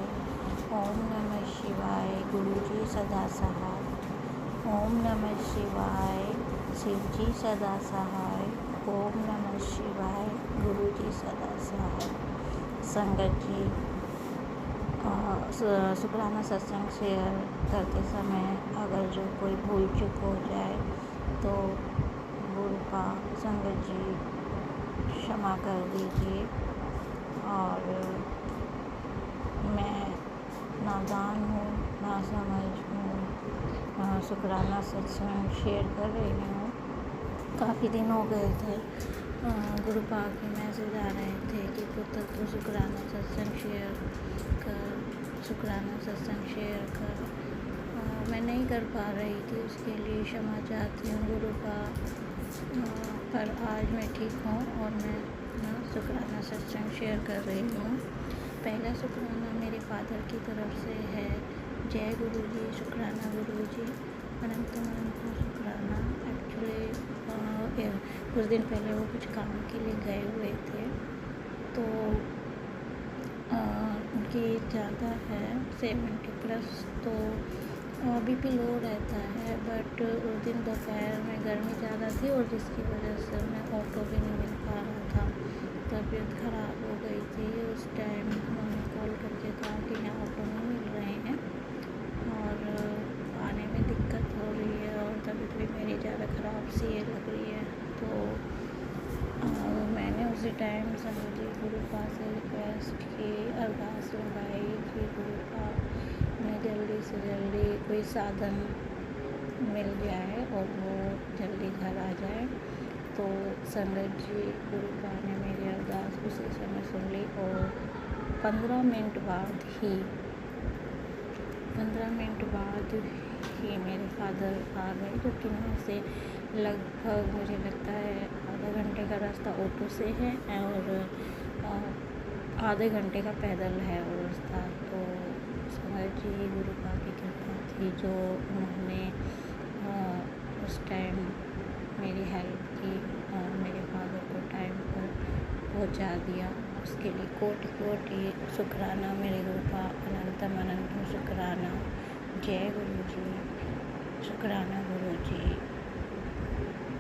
ओम नमः शिवाय। गुरुजी सदा सहाय। ओम नमः शिवाय। शिवजी सदा सहाय। ओम नमः शिवाय। गुरुजी सदा सहाय। संगत जी, शुक्राना सत्संग शेयर करते समय अगर जो कोई भूल चूक हो जाए तो गुरुपा संगत जी क्षमा कर दीजिए। और मैं नादान हूँ, ना समझ हूँ, शुक्राना सत्संग शेयर कर रही हूँ। काफ़ी दिन हो गए थे, गुरुपा के मैसेज आ रहे थे कि पुत्र तो शुक्राना सत्संग शेयर कर। मैं नहीं कर पा रही थी, उसके लिए क्षमा चाहती हूँ गुरुपा। पर आज मैं ठीक हूँ और मैं शुक्राना सत्संग शेयर कर रही हूँ। पहला शुक्राना मेरे फादर की तरफ से है। जय गुरु जी, शुक्राना गुरु जी, अनंतम अनंतम शुक्राना। एक्चुअली कुछ दिन पहले वो कुछ काम के लिए गए हुए थे, तो उनकी ज़्यादा है 70+, तो बीपी लो रहता है। बट उस दिन दोपहर में गर्मी ज़्यादा थी और जिसकी वजह से उन्हें ऑटो भी नहीं मिल पा रहा था, तबीयत ख़राब हो गई थी। उस टाइम उन्होंने कॉल करके कहा कि यहाँ ऑटो नहीं मिल रहे हैं और आने में दिक्कत हो रही है और तबीयत भी मेरी ज़्यादा ख़राब सी लग रही है। तो मैंने उसी टाइम समझी गुरुपा से रिक्वेस्ट की, अरदास लगाई कि गुरुपा उन्हें जल्दी से जल्दी कोई साधन मिल जाए और वो जल्दी घर आ जाए। तो संगत जी, गुरुपा ने मेरी अरदास उसी समय सुन ली और 15 मिनट बाद ही मेरे फादर आ गए, जो कि वहाँ से लगभग मुझे लगता है आधा घंटे का रास्ता ऑटो से है और आधे घंटे का पैदल है वो रास्ता। तो संगत जी, गुरुपा की कृपा थी जो उन्होंने उस टाइम मेरी हेल्प की और मेरे फादर को टाइम पर पहुंचा दिया। उसके लिए कोटि कोटि शुक्राना मेरे गुरुपा, अनंतम अनंतम शुक्राना। जय गुरु जी, शुक्राना गुरु जी,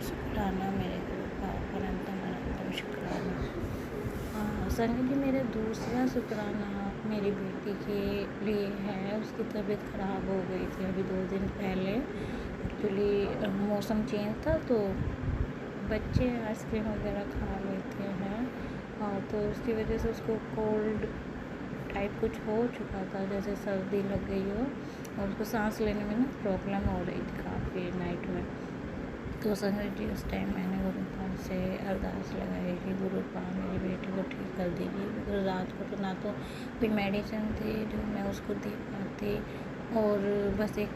शुक्राना मेरे गुरुपा, अनंतम अनंतम शुक्राना। संगत जी, मेरा दूसरा शुक्राना मेरी बेटी के लिए है। उसकी तबीयत ख़राब हो गई थी अभी 2 दिन पहले। एक्चुअली मौसम चेंज था तो बच्चे आइसक्रीम वगैरह खा लेते हैं, तो उसकी वजह से उसको कोल्ड टाइप कुछ हो चुका था, जैसे सर्दी लग गई हो। और उसको सांस लेने में ना प्रॉब्लम हो रही थी काफ़ी नाइट में। तो संगत जी उस टाइम मैंने गुरुपा से अरदास लगाई कि गुरुपा मेरी बेटी को ठीक कर दीजिए, क्योंकि रात को तो ना तो कोई मेडिसिन थी जो मैं उसको दे पाती, और बस एक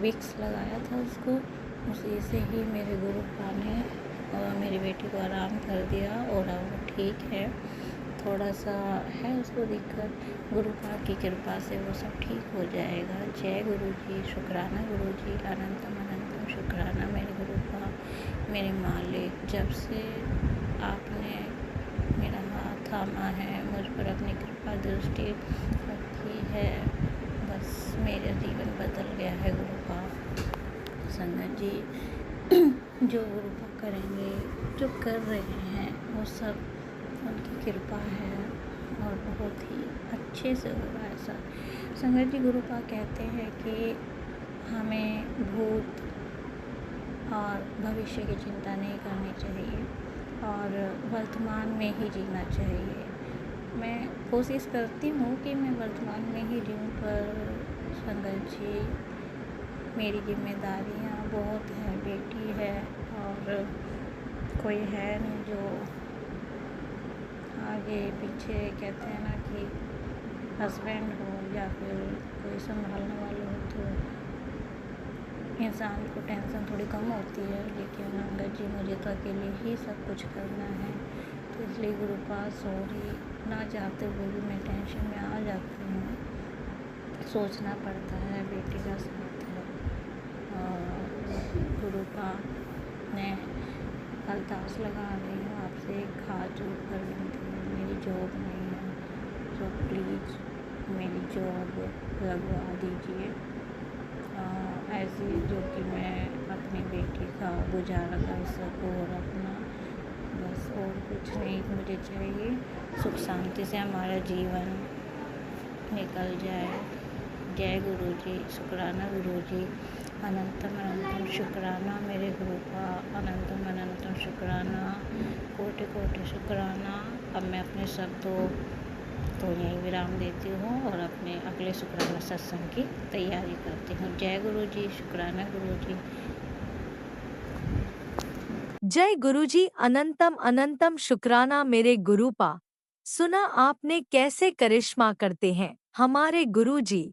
विक्स लगाया था उसको, उसी से ही मेरे गुरुपा ने मेरी बेटी को आराम कर दिया और अब वो ठीक है। थोड़ा सा है उसको दिक्कत, गुरुपा की कृपा से वो सब ठीक हो जाएगा। जय गुरु जी, शुक्राना गुरु जी, अनंतम अनंतम शुक्राना मेरे गुरुपा, मेरे मालिक। जब से आपने मेरा हाथ थामा है, मुझ पर अपनी कृपा दृष्टि रखी है, बस मेरा जीवन बदल गया है गुरुपा। संगत जी जो गुरुपा करेंगे, जो कर रहे हैं, वो सब उनकी कृपा है और बहुत ही अच्छे से हो रहा है सब। संगत जी गुरुपा कहते हैं कि हमें भूत और भविष्य की चिंता नहीं करनी चाहिए और वर्तमान में ही जीना चाहिए। मैं कोशिश करती हूँ कि मैं वर्तमान में ही जीऊँ, पर संगत जी मेरी जिम्मेदारियाँ बहुत हैं, बेटी है और कोई है नहीं जो आगे पीछे, कहते हैं ना कि हस्बैंड हो या फिर कोई संभालने वाले हो तो इंसान को टेंशन थोड़ी कम होती है, लेकिन अंगद जी मुझे तो अकेले ही सब कुछ करना है। तो इसलिए गुरुपा सॉरी, ना चाहते हुए भी मैं टेंशन में आ जाती हूँ, सोचना पड़ता है, बेटी का साथ है। और गुरुपा ने अरदास लगा रही हूँ आपसे, एक हाथ जोड़ कर विनती है, मेरी जॉब नहीं है तो प्लीज़ मेरी जॉब लगवा दीजिए, ऐसी जो कि मैं अपनी बेटी का गुजारा कर सकूँ और अपना, बस और कुछ नहीं मुझे चाहिए। सुख शांति से हमारा जीवन निकल जाए। जय गुरु जी, शुक्राना गुरु जी, अनंतम अनंतम शुक्राना मेरे गुरुपा, अनंतम अनंतम शुक्राना, कोटि कोटि शुक्राना। अब मैं अपने शब्दों तो यहीं विराम देती हूँ और अपने अगले शुक्राना सत्संग की तैयारी करती हूँ। जय गुरु जी, शुक्राना गुरु जी। जय गुरुजी, अनंतम अनंतम शुक्राना मेरे गुरुपा। सुना आपने कैसे करिश्मा करते हैं हमारे गुरुजी।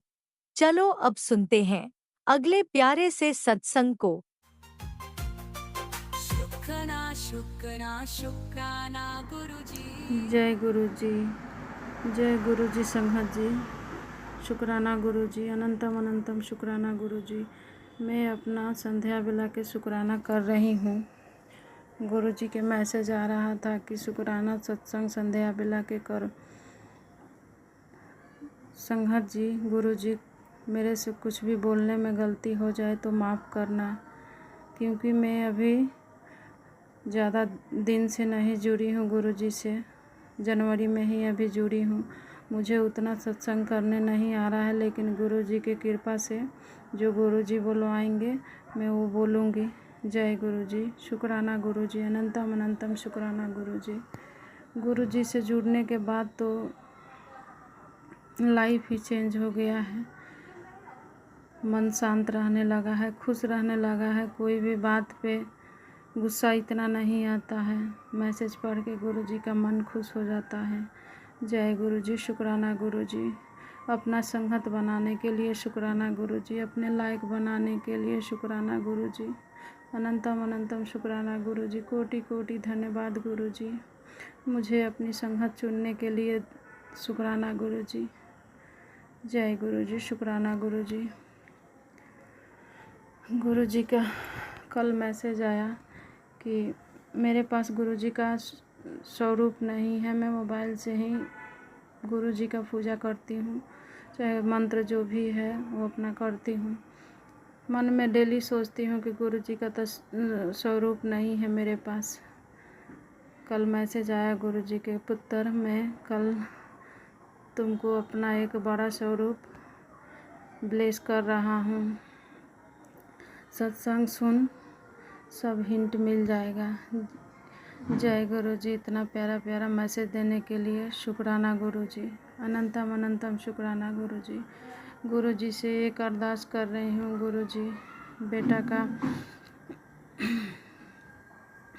चलो अब सुनते हैं अगले प्यारे से सत्संग को। शुक्राना शुक्राना शुक्राना गुरु जी। जय गुरु जी, जय गुरु जी संगत जी, शुक्राना गुरु जी, अनंतम अनंतम शुक्राना गुरु जी। मैं अपना संध्या बेला के शुक्राना कर रही हूँ। गुरु जी के मैसेज आ रहा था कि शुक्राना सत्संग संध्या बेला के कर। संगत जी, गुरु जी मेरे से कुछ भी बोलने में गलती हो जाए तो माफ़ करना, क्योंकि मैं अभी ज़्यादा दिन से नहीं जुड़ी हूँ गुरु जी से, जनवरी में ही अभी जुड़ी हूँ। मुझे उतना सत्संग करने नहीं आ रहा है, लेकिन गुरु जी की कृपा से जो गुरु जी बुलवाएंगे मैं वो बोलूँगी। जय गुरु जी, शुक्राना गुरु जी, अनंतम अनंतम शुक्राना गुरु जी। गुरु जी से जुड़ने के बाद तो लाइफ ही चेंज हो गया है, मन शांत रहने लगा है, खुश रहने लगा है, कोई भी बात पे गुस्सा इतना नहीं आता है। मैसेज पढ़ के गुरु जी का मन खुश हो जाता है। जय गुरु जी, शुक्राना गुरु जी। अपना संगत बनाने के लिए शुक्राना गुरु जी, अपने लायक बनाने के लिए शुक्राना गुरु जी, अनंतम अनंतम शुक्राना गुरु जी। कोटि कोटि धन्यवाद गुरु जी, मुझे अपनी संगत चुनने के लिए शुक्राना गुरु जी। जय गुरु जी, शुक्राना गुरु जी। गुरु जी का कल मैसेज आया कि मेरे पास गुरु जी का स्वरूप नहीं है, मैं मोबाइल से ही गुरु जी का पूजा करती हूँ, चाहे मंत्र जो भी है वो अपना करती हूँ। मन में डेली सोचती हूँ कि गुरु जी का तो स्वरूप नहीं है मेरे पास। कल मैसेज आया गुरु जी के पुत्र, मैं कल तुमको अपना एक बड़ा स्वरूप ब्लेस कर रहा हूँ, सत्संग सुन, सब हिंट मिल जाएगा। जय गुरु जी, इतना प्यारा प्यारा मैसेज देने के लिए शुक्राना गुरु जी, अनंतम अनंतम शुक्राना गुरु जी। गुरुजी से एक अरदास कर रही हूँ। गुरुजी,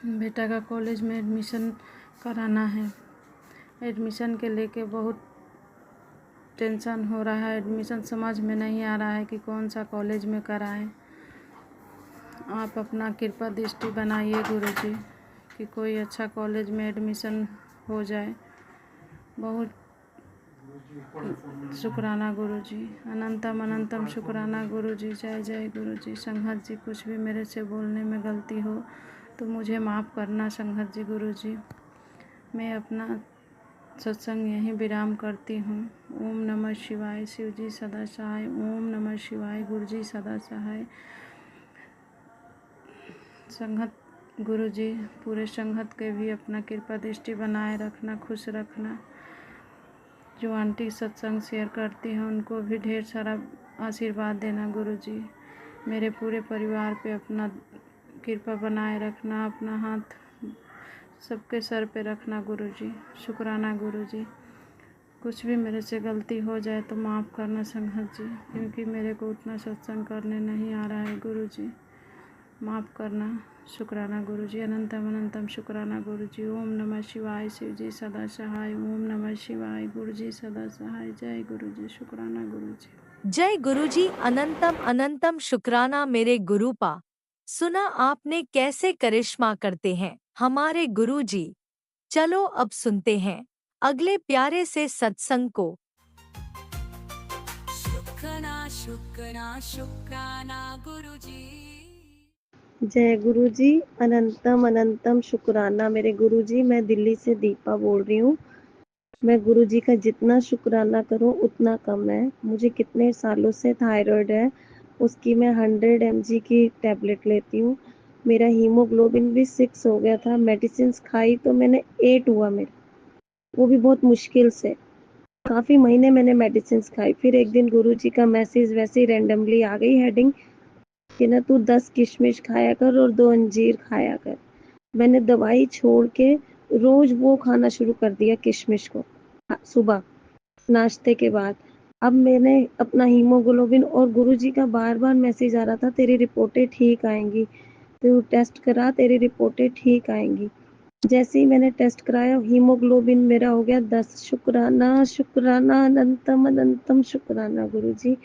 बेटा का कॉलेज में एडमिशन कराना है। एडमिशन के लेके बहुत टेंशन हो रहा है। एडमिशन समझ में नहीं आ रहा है कि कौन सा कॉलेज में कराएं। आप अपना कृपा दृष्टि बनाइए गुरुजी कि कोई अच्छा कॉलेज में एडमिशन हो जाए। बहुत शुक्राना गुरुजी, अनंतम अनंतम शुक्राना गुरुजी। जय जय गुरुजी। संघत जी, कुछ भी मेरे से बोलने में गलती हो तो मुझे माफ़ करना संघत जी। गुरुजी, मैं अपना सत्संग यहीं विराम करती हूँ। ओम नमः शिवाय। शिव जी सदा सहाय। ओम नमः शिवाय। गुरुजी सदा सहाय। संगत गुरुजी, पूरे संगत के भी अपना कृपा दृष्टि बनाए रखना, खुश रखना। जो आंटी सत्संग शेयर करती हैं उनको भी ढेर सारा आशीर्वाद देना गुरुजी। मेरे पूरे परिवार पे अपना कृपा बनाए रखना, अपना हाथ सबके सर पे रखना गुरुजी। शुक्राना गुरुजी। कुछ भी मेरे से गलती हो जाए तो माफ़ करना संगत जी, क्योंकि मेरे को उतना सत्संग करने नहीं आ रहा है गुरुजी। माफ़ करना। शुक्राना गुरुजी, अनंतम अनंतम शुक्राना गुरुजी। ओम नमः शिवाय। शिव जी सदा सहाय। ओम नमः शिवाय। गुरुजी सदा सहाय। जय गुरुजी। शुक्राना गुरुजी। जय गुरुजी, अनंतम अनंतम शुक्राना मेरे गुरुपा। सुना आपने कैसे करिश्मा करते हैं हमारे गुरुजी। चलो अब सुनते हैं अगले प्यारे से सत्संग को। शुक्राना गुरुजी। जय गुरु जी, अनंतम अनंतम शुक्राना मेरे गुरु जी। मैं दिल्ली से दीपा बोल रही हूँ। मैं गुरु जी का जितना शुक्राना करूँ उतना कम है। मुझे कितने सालों से थायराइड है, उसकी मैं 100 mg की टैबलेट लेती हूँ। मेरा हीमोग्लोबिन भी 6 हो गया था। मेडिसिन खाई तो मैंने 8 हुआ मेरा, वो भी बहुत मुश्किल से। काफ़ी महीने मैंने मेडिसिन खाई। फिर एक दिन गुरु जी का मैसेज वैसे ही रैंडमली आ गई हेडिंग कि ना तू 10 किशमिश खाया कर और 2 अंजीर खाया कर। मैंने दवाई छोड़ के रोज वो खाना शुरू कर दिया किशमिश को सुबह नाश्ते के बाद। अब मैंने अपना हीमोग्लोबिन, और गुरुजी का बार बार मैसेज आ रहा था तेरी रिपोर्टें ठीक आएंगी, तू टेस्ट करा, तेरी रिपोर्टें ठीक आएंगी। जैसे ही मैंने टेस्ट कराया हीमोग्लोबिन मेरा हो गया 10। शुक्राना शुक्राना अनंतम अनंतम शुक्राना गुरुजी।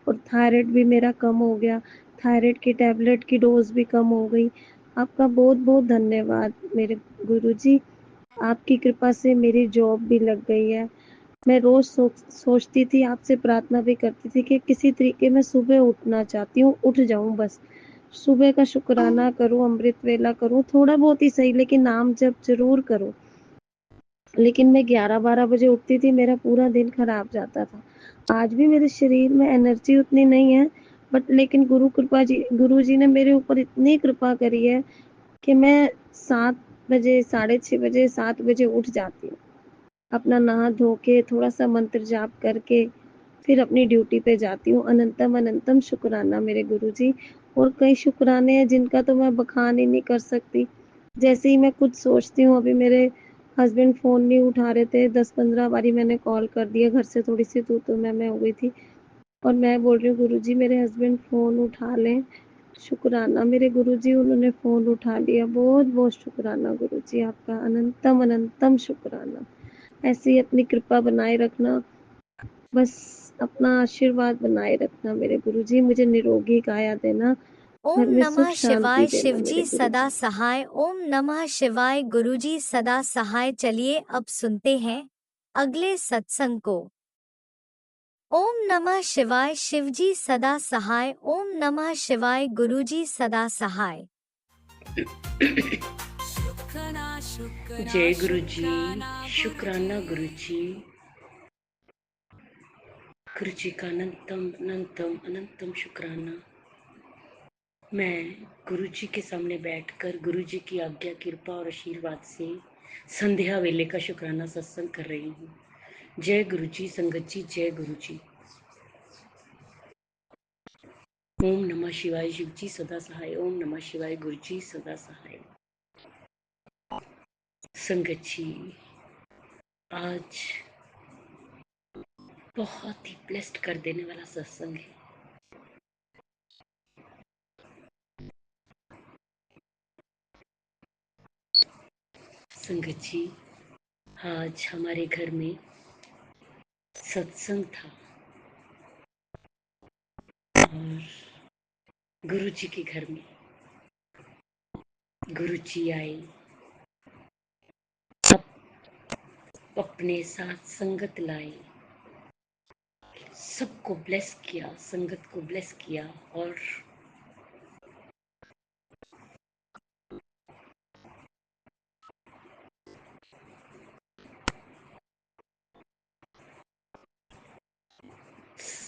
और थायराइड भी मेरा कम हो गया। थायराइड की टैबलेट की डोज भी कम हो गई। आपका बहुत बहुत धन्यवाद मेरे गुरुजी। आपकी कृपा से मेरी जॉब भी लग गई है। मैं रोज सोचती थी, आपसे प्रार्थना भी करती थी कि किसी तरीके में सुबह उठना चाहती हूँ, उठ जाऊं बस। सुबह का शुक्राना करूं, अमृत वेला करूं, थोड़ा बहुत ही सही लेकिन नाम जप जरूर करूं। लेकिन मैं 11-12 बजे उठती थी, मेरा पूरा दिन खराब जाता था। आज भी मेरे शरीर में एनर्जी उतनी नहीं है, बट लेकिन गुरु जी ने मेरे ऊपर इतनी कृपा करी है कि मैं 7 बजे, 6:30 बजे, 7 बजे उठ जाती हूँ। अपना नहा धो के थोड़ा सा मंत्र जाप करके फिर अपनी ड्यूटी पे जाती हूँ। अनंतम अनंतम शुक्राना मेरे गुरुजी। और कई शुक्राने हैं जिनका तो मैं बखान ही नहीं कर सकती। जैसे ही मैं कुछ सोचती हूँ, अभी मेरे हस्बैंड फ़ोन नहीं उठा रहे थे, 10-15 बारी मैंने कॉल कर दिया, घर से थोड़ी सी तू मैं हो गई थी। और मैं बोल रही हूँ गुरुजी मेरे हस्बैंड फ़ोन उठा लें। शुक्राना मेरे गुरुजी, उन्होंने फ़ोन उठा लिया। बहुत बहुत शुक्राना गुरुजी आपका, अनंतम अनंतम शुक्राना। ऐसे ही अपनी कृपा बनाए रखना, बस अपना आशीर्वाद बनाए रखना मेरे गुरुजी। मुझे निरोगी काया देना, ओम घर में सुख नमः शांति शिवाय। देना मेरे शिवजी सदा गुरुजी। सहाय। ओम नमः शिवाय। गुरुजी सदा सहाय। चलिए अब सुनते हैं अगले सत्संग को। ओम नमः शिवाय। शिवजी सदा सहाय। ओम नमः शिवाय। गुरुजी सदा सहाय। जय गुरु जी। शुक्राना गुरु जी। गुरु जी का अनंतम अनंतम अनंतम शुक्राना। मैं गुरु जी के सामने बैठकर गुरु जी की आज्ञा, कृपा और आशीर्वाद से संध्या वेले का शुक्राना सत्संग कर रही हूँ। जय गुरु जी। संगत जी जय गुरु जी। ओम नमः शिवाय। शिव जी सदा सहाय। ओम नमः शिवाय। गुरु जी सदा सहाय। संगत जी, आज बहुत ही ब्लेस्ड कर देने वाला सत्संग है। संगत जी, आज हमारे घर में सत्संग था और गुरु जी के घर में गुरु जी आए, अपने साथ संगत लाए, सबको ब्लेस किया, संगत को ब्लेस किया और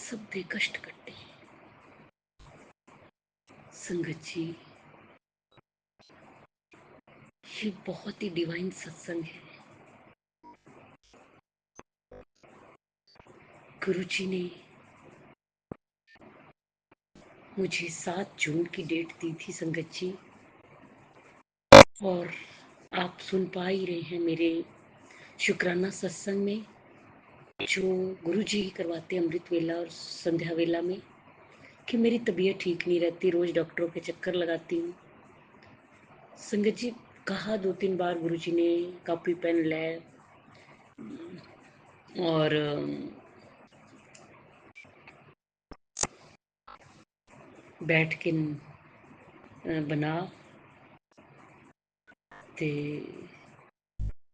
सब दे कष्ट कटे। संगत जी, ये बहुत ही डिवाइन सत्संग है। गुरु जी ने मुझे 7 जून की डेट दी थी संगत जी, और आप सुन पा ही रहे हैं मेरे शुक्राना सत्संग में जो गुरु जी करवाते हैं अमृत वेला और संध्या वेला में, कि मेरी तबीयत ठीक नहीं रहती, रोज डॉक्टरों के चक्कर लगाती हूँ। संगत जी, कहा 2-3 बार गुरु जी ने कॉपी पेन ले और बैठ के बना ते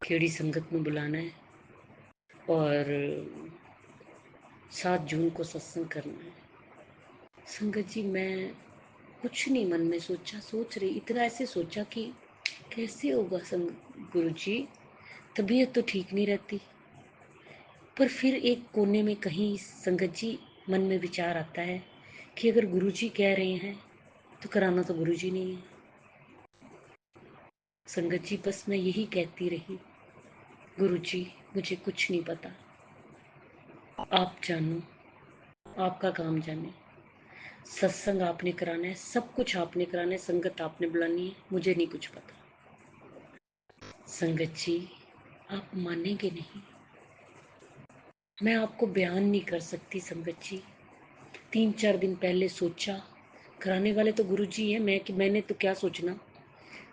केड़ी संगत में बुलाना है और 7 जून को सत्संग करना है। संगत जी, मैं कुछ नहीं मन में सोच रही, इतना ऐसे सोचा कि कैसे होगा गुरु जी, तबीयत तो ठीक नहीं रहती। पर फिर एक कोने में कहीं संगत जी मन में विचार आता है कि अगर गुरु जी कह रहे हैं तो कराना तो गुरु जी नहीं है। संगत जी, बस मैं यही कहती रही, गुरु जी मुझे कुछ नहीं पता, आप जानो, आपका काम जाने, सत्संग आपने कराना है, सब कुछ आपने कराना है, संगत आपने बुलानी है, मुझे नहीं कुछ पता। संगत जी, आप मानेंगे नहीं, मैं आपको बयान नहीं कर सकती। संगत जी, 3-4 दिन पहले सोचा, कराने वाले तो गुरु जी हैं, मैंने तो क्या सोचना,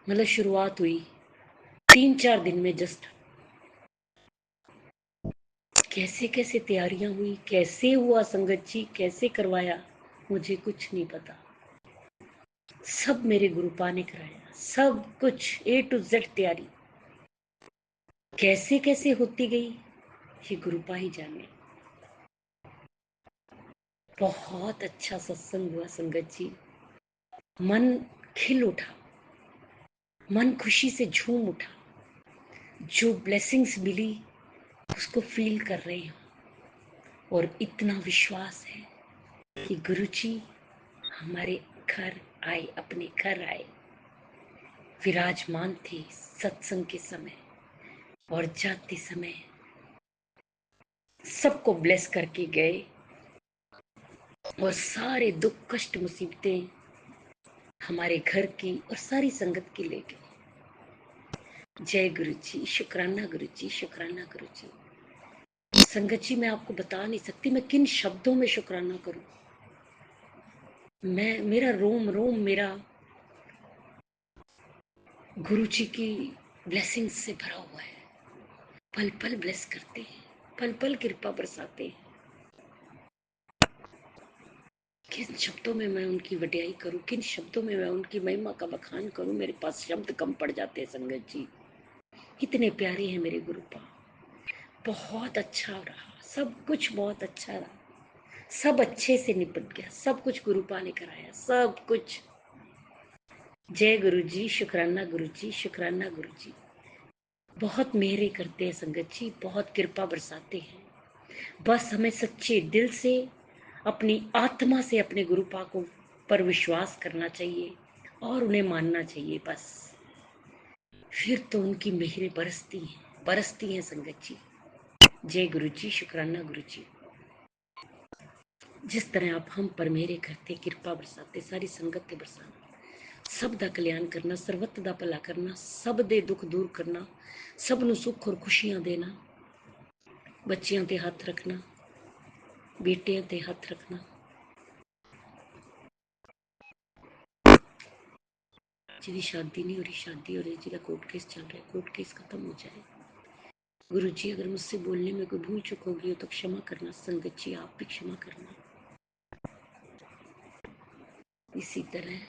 मतलब शुरुआत हुई 3-4 दिन में जस्ट कैसे कैसे तैयारियां हुई, कैसे हुआ संगत जी, कैसे करवाया, मुझे कुछ नहीं पता। सब मेरे गुरुपा ने कराया, सब कुछ A to Z तैयारी कैसे कैसे होती गई, ये गुरुपा ही जाने। बहुत अच्छा सत्संग हुआ संगत जी, मन खिल उठा, मन खुशी से झूम उठा, जो ब्लेसिंग्स मिली उसको फील कर रही हूँ और इतना विश्वास है कि गुरु जी हमारे घर आए, अपने घर आए, विराजमान थे सत्संग के समय और जाते समय सबको ब्लेस करके गए और सारे दुख कष्ट मुसीबतें हमारे घर की और सारी संगत की ले गए। जय गुरु जी, शुक्राना गुरु जी, शुक्राना गुरु जी। संगत जी, मैं आपको बता नहीं सकती मैं किन शब्दों में शुक्राना करूं। मेरा रोम रोम मेरा गुरु जी की ब्लेसिंग से भरा हुआ है। पल पल ब्लेस करते हैं, पल पल कृपा बरसाते हैं। किन शब्दों में मैं उनकी वड्याई करूं, किन शब्दों में मैं उनकी महिमा का बखान करूं, मेरे पास शब्द कम पड़ जाते हैं संगत जी। इतने प्यारे हैं मेरे गुरुपा, बहुत अच्छा रहा, सब कुछ बहुत अच्छा रहा, सब अच्छे से निपट गया, सब कुछ गुरुपा ने कराया, सब कुछ। जय गुरु जी, शुक्राना गुरु जी, शुक्राना गुरु जी। बहुत मेहरे करते हैं संगत जी, बहुत कृपा बरसाते हैं। बस हमें सच्चे दिल से अपनी आत्मा से अपने गुरुपा को पर विश्वास करना चाहिए और उन्हें मानना चाहिए। बस फिर तो उनकी मेहरें बरसती हैं संगत जी। जय गुरु जी, शुक्राना गुरु जी। जिस तरह आप हम पर मेहरे करते, कृपा बरसाते, सारी संगत के बरसाना, सब दा कल्याण करना, सर्वत दा भला करना, सब दे दुख दूर करना, सब नू सुख और खुशियां देना, बच्चियां ते हथ रखना, बेटियां ते हाथ रखना। जिदी शादी नहीं हो रही, शादी हो रही, जिदा कोर्ट केस चल रहा है, कोर्ट केस खत्म हो जाए। गुरु जी अगर मुझसे बोलने में कोई भूल चुक होगी तो क्षमा करना। संगत जी आप भी क्षमा करना। इसी तरह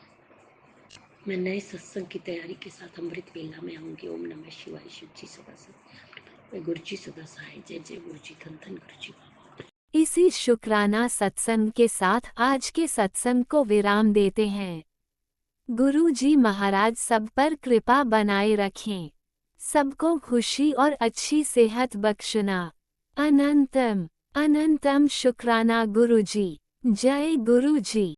मैं नए सत्संग की तैयारी के साथ अमृत वेला में आऊंगी। ओम नमः शिवाय। शिव जी सदा सहाय, गुरु जी सदा सहाय। जय जय गुरु जी, धन धन गुरु जी। इसी शुक्राना सत्संग के साथ आज के सत्संग को विराम देते हैं। गुरु जी महाराज सब पर कृपा बनाए रखें, सबको खुशी और अच्छी सेहत बख्शना। अनंतम अनंतम शुक्राना गुरु जी। जय गुरु जी।